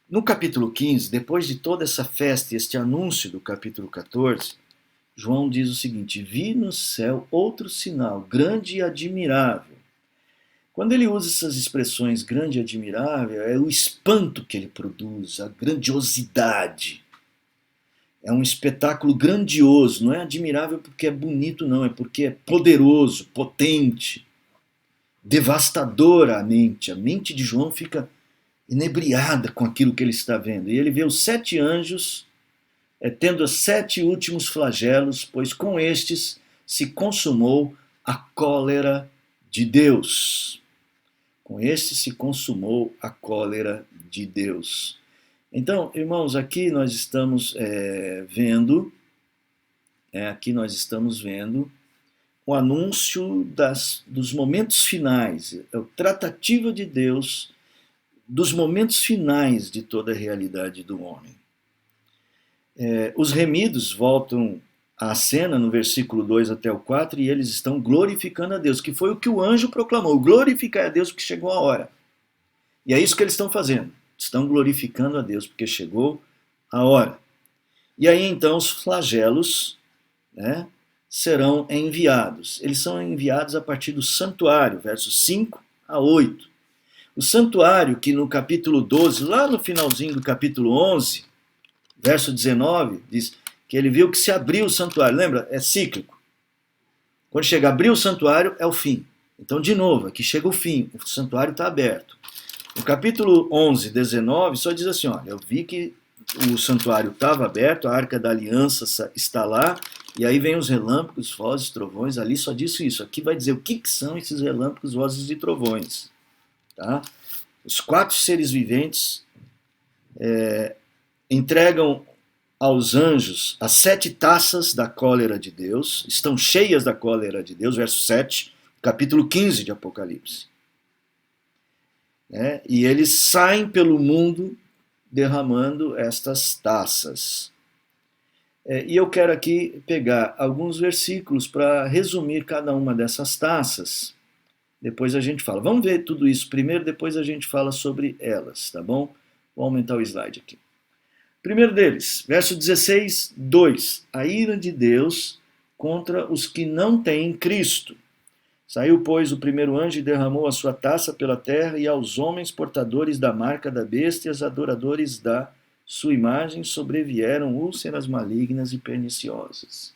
No capítulo 15, depois de toda essa festa e este anúncio do capítulo 14, João diz o seguinte: vi no céu outro sinal, grande e admirável. Quando ele usa essas expressões grande e admirável, é o espanto que ele produz, a grandiosidade. É um espetáculo grandioso, não é admirável porque é bonito, não, é porque é poderoso, potente, devastador a mente. A mente de João fica inebriada com aquilo que ele está vendo. E ele vê os 7 anjos tendo os 7 últimos flagelos, pois com estes se consumou a cólera de Deus. Com estes se consumou a cólera de Deus. Então, irmãos, aqui nós estamos vendo o anúncio dos momentos finais, é a tratativa de Deus dos momentos finais de toda a realidade do homem. Os remidos voltam à cena no versículo 2 até o 4 e eles estão glorificando a Deus, que foi o que o anjo proclamou, glorificar a Deus porque chegou a hora. E é isso que eles estão fazendo, estão glorificando a Deus porque chegou a hora. E aí então os flagelos, né, serão enviados. Eles são enviados a partir do santuário, versos 5 a 8. O santuário que no capítulo 12, lá no finalzinho do capítulo 11, verso 19, diz que ele viu que se abriu o santuário. Lembra? É cíclico. Quando chega a abrir o santuário, é o fim. Então, de novo, aqui chega o fim. O santuário está aberto. No capítulo 11, 19, só diz assim, olha, eu vi que o santuário estava aberto, a Arca da Aliança está lá, e aí vem os relâmpagos, vozes, trovões, ali só diz isso. Aqui vai dizer o que são esses relâmpagos, vozes e trovões. Tá? Os 4 seres viventes entregam aos anjos as 7 taças da cólera de Deus, estão cheias da cólera de Deus, verso 7, capítulo 15 de Apocalipse. E eles saem pelo mundo derramando estas taças. E eu quero aqui pegar alguns versículos para resumir cada uma dessas taças. Depois a gente fala. Vamos ver tudo isso primeiro, depois a gente fala sobre elas, tá bom? Vou aumentar o slide aqui. Primeiro deles, verso 16, 2. A ira de Deus contra os que não têm Cristo. Saiu, pois, o primeiro anjo e derramou a sua taça pela terra, e aos homens portadores da marca da besta e aos adoradores da sua imagem sobrevieram úlceras malignas e perniciosas.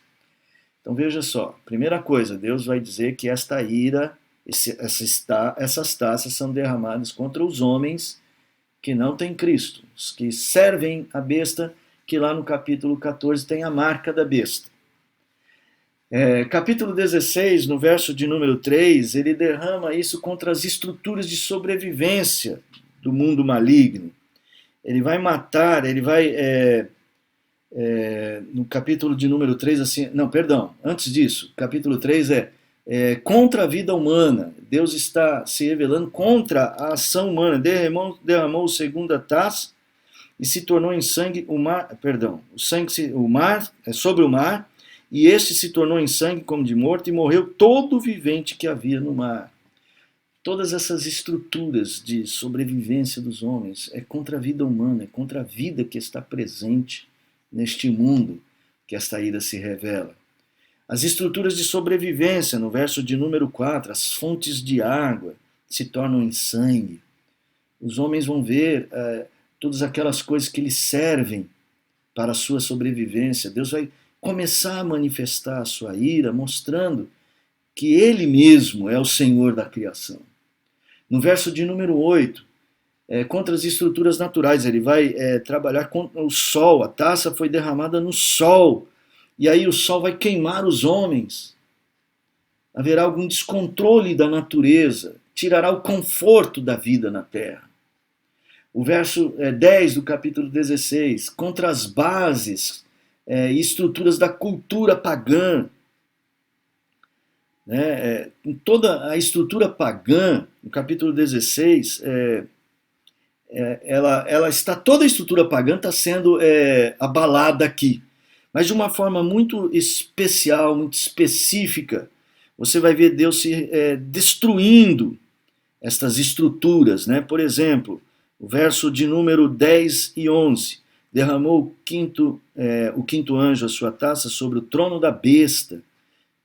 Então veja só, primeira coisa, Deus vai dizer que esta ira, essas taças são derramadas contra os homens que não têm Cristo, os que servem a besta, que lá no capítulo 14 tem a marca da besta. Capítulo 16, no verso de número 3, ele derrama isso contra as estruturas de sobrevivência do mundo maligno. Ele vai matar, ele vai, no capítulo de número 3, assim, não, perdão, antes disso, capítulo 3 contra a vida humana. Deus está se revelando contra a ação humana. Derramou segunda taça e se tornou em sangue o mar, sobre o mar, e este se tornou em sangue como de morto, e morreu todo vivente que havia no mar. Todas essas estruturas de sobrevivência dos homens é contra a vida humana, é contra a vida que está presente neste mundo que esta ira se revela. As estruturas de sobrevivência, no verso de número 4, as fontes de água se tornam em sangue. Os homens vão ver todas aquelas coisas que lhes servem para a sua sobrevivência. Deus vai começar a manifestar a sua ira, mostrando que Ele mesmo é o Senhor da criação. No verso de número 8, contra as estruturas naturais, ele vai trabalhar contra o sol. A taça foi derramada no sol, e aí o sol vai queimar os homens. Haverá algum descontrole da natureza, tirará o conforto da vida na terra. O verso 10 do capítulo 16, contra as bases e estruturas da cultura pagã. Toda a estrutura pagã, no capítulo 16, toda a estrutura pagã está sendo abalada aqui, mas de uma forma muito especial, muito específica. Você vai ver Deus se destruindo estas estruturas, né? Por exemplo, o verso de número 10 e 11, derramou o quinto anjo a sua taça sobre o trono da besta,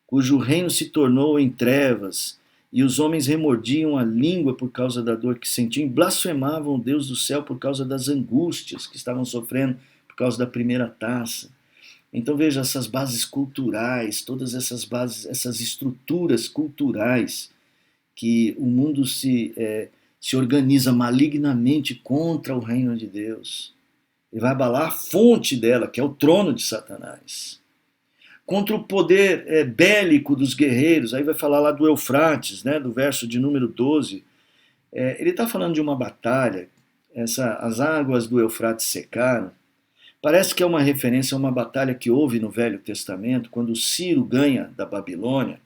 cujo reino se tornou em trevas, e os homens remordiam a língua por causa da dor que sentiam, e blasfemavam o Deus do céu por causa das angústias que estavam sofrendo por causa da primeira taça. Então veja essas bases culturais, todas essas bases, essas estruturas culturais que o mundo se organiza malignamente contra o reino de Deus. Ele vai abalar a fonte dela, que é o trono de Satanás. Contra o poder bélico dos guerreiros, aí vai falar lá do Eufrates, né, do verso de número 12. Ele está falando de uma batalha, as águas do Eufrates secaram. Parece que é uma referência a uma batalha que houve no Velho Testamento, quando Ciro ganha da Babilônia,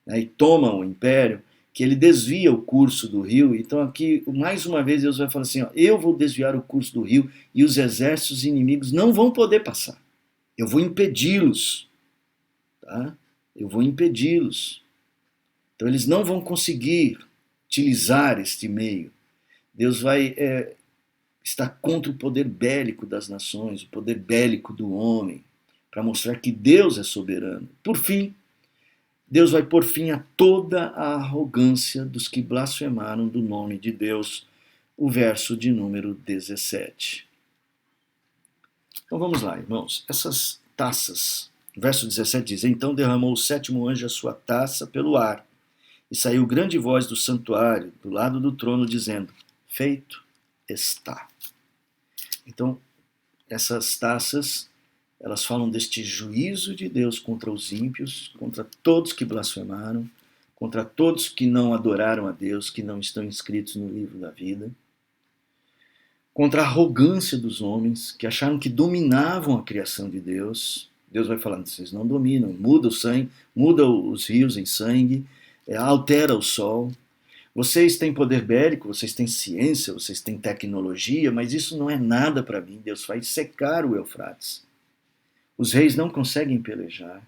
né, e toma o império, que ele desvia o curso do rio. Então aqui, mais uma vez, Deus vai falar assim, ó, eu vou desviar o curso do rio e os exércitos inimigos não vão poder passar. Eu vou impedi-los. Tá? Eu vou impedi-los. Então eles não vão conseguir utilizar este meio. Deus vai estar contra o poder bélico das nações, o poder bélico do homem, para mostrar que Deus é soberano. Por fim, Deus vai pôr fim a toda a arrogância dos que blasfemaram do nome de Deus. O verso de número 17. Então vamos lá, irmãos. Essas taças, o verso 17 diz, então derramou o sétimo anjo a sua taça pelo ar, e saiu grande voz do santuário, do lado do trono, dizendo, feito está. Então, essas taças, elas falam deste juízo de Deus contra os ímpios, contra todos que blasfemaram, contra todos que não adoraram a Deus, que não estão inscritos no livro da vida, contra a arrogância dos homens, que acharam que dominavam a criação de Deus. Deus vai falando, vocês não dominam, muda o sangue, muda os rios em sangue, altera o sol. Vocês têm poder bélico, vocês têm ciência, vocês têm tecnologia, mas isso não é nada para mim. Deus vai secar o Eufrates. Os reis não conseguem pelejar.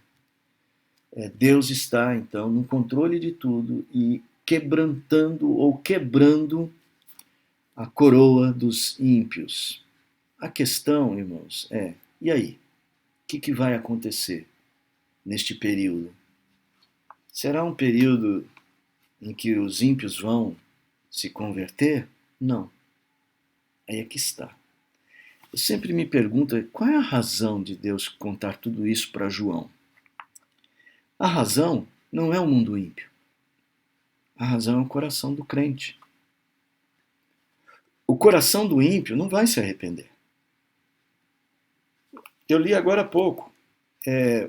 Deus está, então, no controle de tudo e quebrantando ou quebrando a coroa dos ímpios. A questão, irmãos, e aí? O que vai acontecer neste período? Será um período em que os ímpios vão se converter? Não. Aí é que está. Eu sempre me pergunto qual é a razão de Deus contar tudo isso para João. A razão não é o mundo ímpio. A razão é o coração do crente. O coração do ímpio não vai se arrepender. Eu li agora há pouco,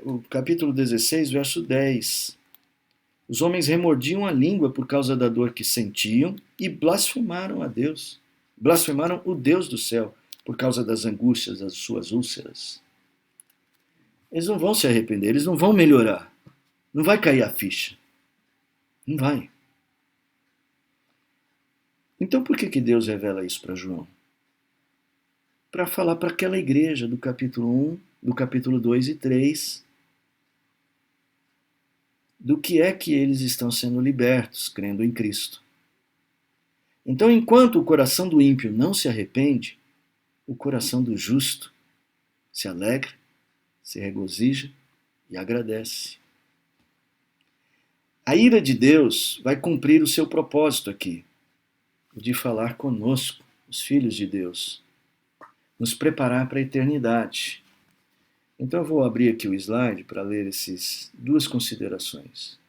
o capítulo 16, verso 10. Os homens remordiam a língua por causa da dor que sentiam e blasfemaram a Deus. Blasfemaram o Deus do céu por causa das angústias das suas úlceras. Eles não vão se arrepender, eles não vão melhorar. Não vai cair a ficha. Não vai. Então por que Deus revela isso para João? Para falar para aquela igreja do capítulo 1, do capítulo 2 e 3, do que é que eles estão sendo libertos, crendo em Cristo. Então, enquanto o coração do ímpio não se arrepende, o coração do justo se alegra, se regozija e agradece. A ira de Deus vai cumprir o seu propósito aqui, o de falar conosco, os filhos de Deus, nos preparar para a eternidade. Então eu vou abrir aqui o slide para ler essas duas considerações.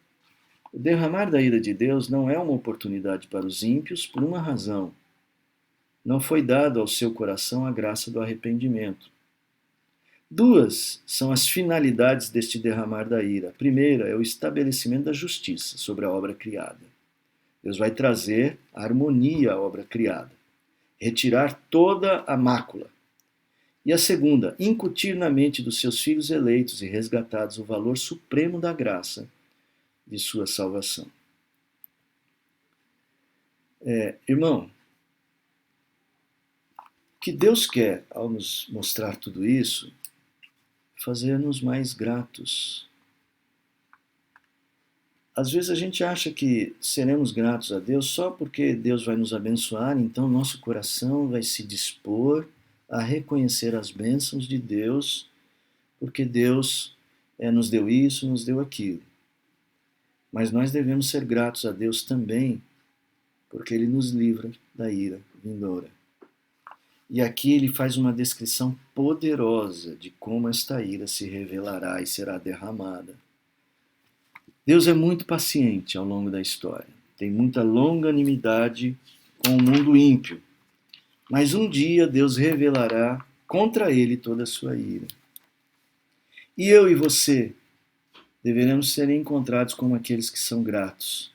O derramar da ira de Deus não é uma oportunidade para os ímpios por uma razão. Não foi dado ao seu coração a graça do arrependimento. Duas são as finalidades deste derramar da ira. A primeira é o estabelecimento da justiça sobre a obra criada. Deus vai trazer harmonia à obra criada, retirar toda a mácula. E a segunda, incutir na mente dos seus filhos eleitos e resgatados o valor supremo da graça de sua salvação. Irmão, o que Deus quer ao nos mostrar tudo isso é fazer-nos mais gratos. Às vezes a gente acha que seremos gratos a Deus só porque Deus vai nos abençoar, então nosso coração vai se dispor a reconhecer as bênçãos de Deus, porque Deus nos deu isso, nos deu aquilo. Mas nós devemos ser gratos a Deus também, porque Ele nos livra da ira vindoura. E aqui ele faz uma descrição poderosa de como esta ira se revelará e será derramada. Deus é muito paciente ao longo da história, tem muita longanimidade com o mundo ímpio. Mas um dia Deus revelará contra ele toda a sua ira. E eu e você deveremos ser encontrados como aqueles que são gratos,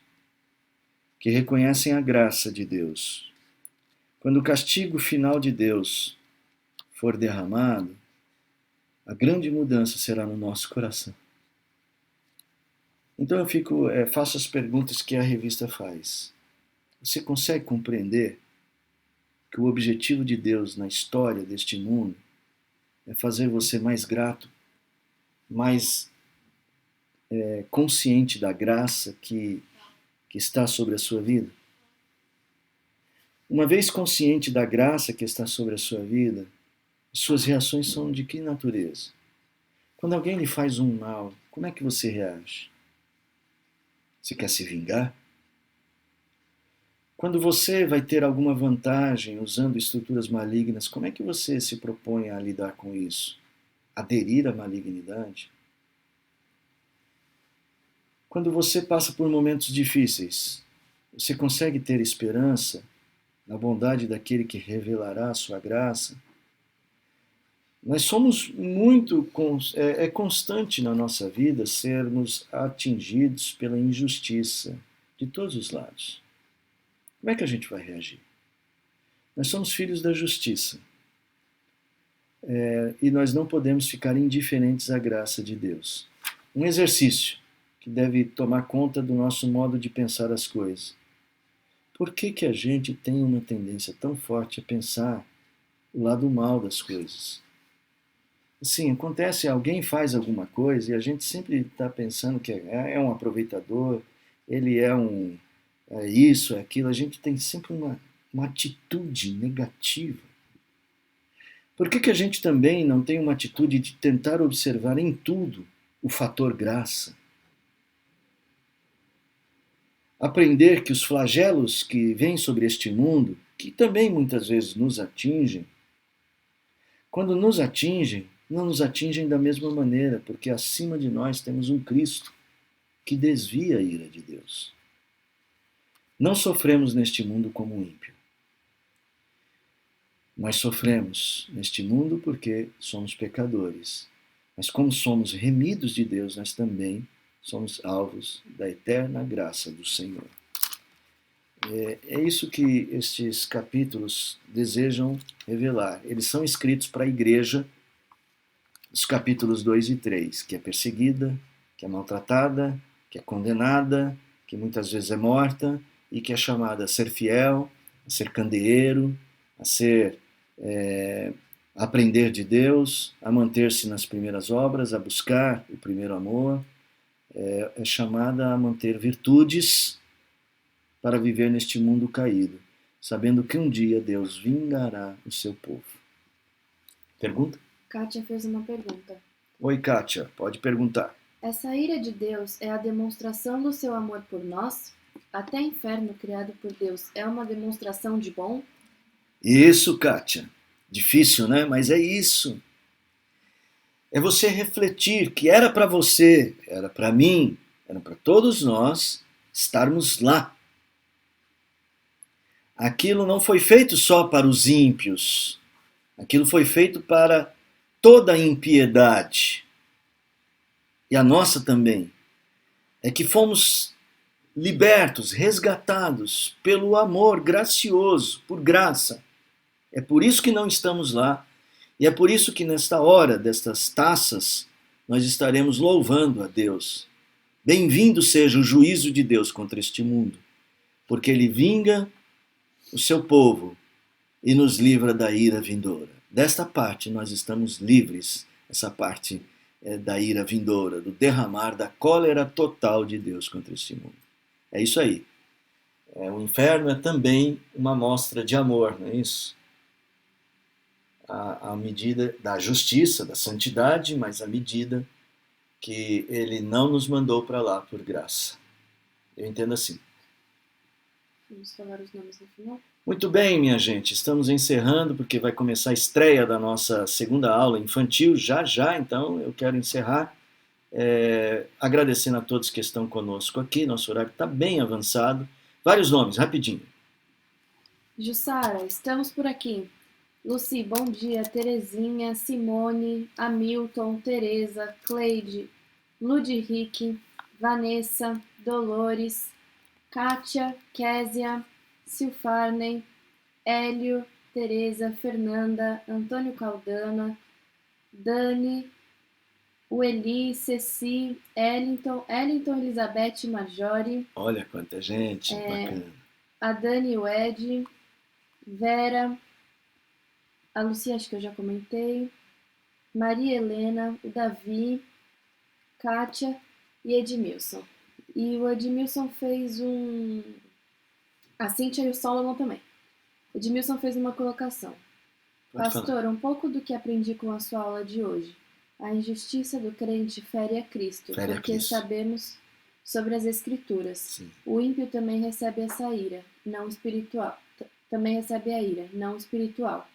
que reconhecem a graça de Deus. Quando o castigo final de Deus for derramado, a grande mudança será no nosso coração. Então faço as perguntas que a revista faz. Você consegue compreender que o objetivo de Deus na história deste mundo é fazer você mais grato, mais consciente da graça que está sobre a sua vida? Uma vez consciente da graça que está sobre a sua vida, suas reações são de que natureza? Quando alguém lhe faz um mal, como é que você reage? Você quer se vingar? Quando você vai ter alguma vantagem usando estruturas malignas, como é que você se propõe a lidar com isso? Aderir à malignidade? Quando você passa por momentos difíceis, você consegue ter esperança na bondade daquele que revelará a sua graça? Nós somos muito, é constante na nossa vida sermos atingidos pela injustiça de todos os lados. Como é que a gente vai reagir? Nós somos filhos da justiça e nós não podemos ficar indiferentes à graça de Deus. Um exercício que deve tomar conta do nosso modo de pensar as coisas. Por que a gente tem uma tendência tão forte a pensar o lado mal das coisas? Assim, acontece, alguém faz alguma coisa e a gente sempre está pensando que é um aproveitador, ele é isso, é aquilo. A gente tem sempre uma atitude negativa. Por que a gente também não tem uma atitude de tentar observar em tudo o fator graça? Aprender que os flagelos que vêm sobre este mundo, que também muitas vezes nos atingem, quando nos atingem, não nos atingem da mesma maneira, porque acima de nós temos um Cristo que desvia a ira de Deus. Não sofremos neste mundo como um ímpio. Nós sofremos neste mundo porque somos pecadores. Mas como somos remidos de Deus, nós também somos alvos da eterna graça do Senhor. É isso que estes capítulos desejam revelar. Eles são escritos para a igreja, os capítulos 2 e 3, que é perseguida, que é maltratada, que é condenada, que muitas vezes é morta e que é chamada a ser fiel, a ser candeeiro, a aprender de Deus, a manter-se nas primeiras obras, a buscar o primeiro amor, é chamada a manter virtudes para viver neste mundo caído, sabendo que um dia Deus vingará o seu povo. Pergunta? Kátia fez uma pergunta. Oi, Kátia, pode perguntar. Essa ira de Deus é a demonstração do seu amor por nós? Até inferno criado por Deus é uma demonstração de bom? Isso, Kátia. Difícil, né? Mas é isso. É você refletir que era para você, era para mim, era para todos nós estarmos lá. Aquilo não foi feito só para os ímpios. Aquilo foi feito para toda a impiedade. E a nossa também. É que fomos libertos, resgatados pelo amor gracioso, por graça. É por isso que não estamos lá. E é por isso que nesta hora destas taças nós estaremos louvando a Deus. Bem-vindo seja o juízo de Deus contra este mundo, porque ele vinga o seu povo e nos livra da ira vindoura. Desta parte nós estamos livres, essa parte da ira vindoura, do derramar da cólera total de Deus contra este mundo. É isso aí. O inferno é também uma mostra de amor, não é isso? À medida da justiça, da santidade, mas à medida que ele não nos mandou para lá por graça. Eu entendo assim. Vamos falar os nomes no final? Muito bem, minha gente, estamos encerrando porque vai começar a estreia da nossa segunda aula infantil já, então eu quero encerrar agradecendo a todos que estão conosco aqui, nosso horário está bem avançado. Vários nomes, rapidinho. Jussara, estamos por aqui. Luci, bom dia. Terezinha, Simone, Hamilton, Tereza, Cleide, Ludwig, Vanessa, Dolores, Kátia, Késia, Silfarney, Hélio, Tereza, Fernanda, Antônio Caldana, Dani, o Eli, Ceci, Ellington, Elizabeth, Marjorie, Olha quanta gente, bacana. a Dani e o Ed, Vera, a Lucia, acho que eu já comentei, Maria Helena, o Davi, Kátia e Edmilson. E o Edmilson fez a Cíntia e o Solomon também. Edmilson fez uma colocação. Pode falar. Pastor, um pouco do que aprendi com a sua aula de hoje. A injustiça do crente fere a Cristo, Fere a porque Cristo. sabemos sobre as Escrituras. Sim. O ímpio também recebe essa ira, não espiritual. Também recebe a ira, não espiritual.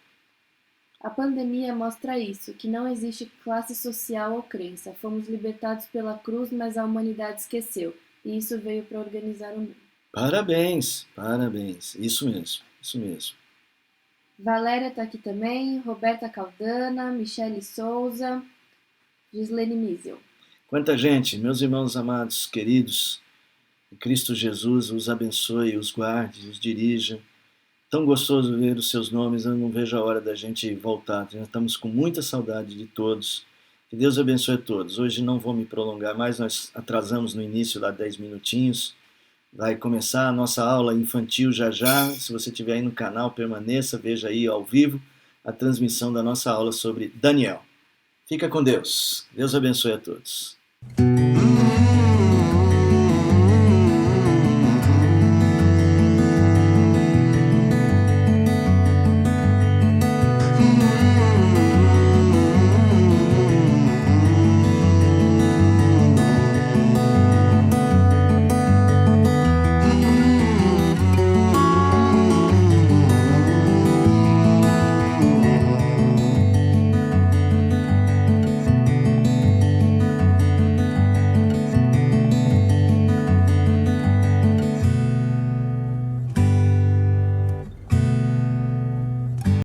A pandemia mostra isso, que não existe classe social ou crença. Fomos libertados pela cruz, mas a humanidade esqueceu. E isso veio para organizar o mundo. Parabéns, parabéns. Isso mesmo, isso mesmo. Valéria está aqui também, Roberta Caldana, Michele Souza, Gislene Miesel. Quanta gente, meus irmãos amados, queridos, Cristo Jesus os abençoe, os guarde, os dirija. Tão gostoso ver os seus nomes, eu não vejo a hora da gente voltar. Já estamos com muita saudade de todos. Que Deus abençoe a todos. Hoje não vou me prolongar mais, nós atrasamos no início lá 10 minutinhos. Vai começar a nossa aula infantil já já. Se você estiver aí no canal, permaneça, veja aí ao vivo a transmissão da nossa aula sobre Daniel. Fica com Deus. Deus abençoe a todos.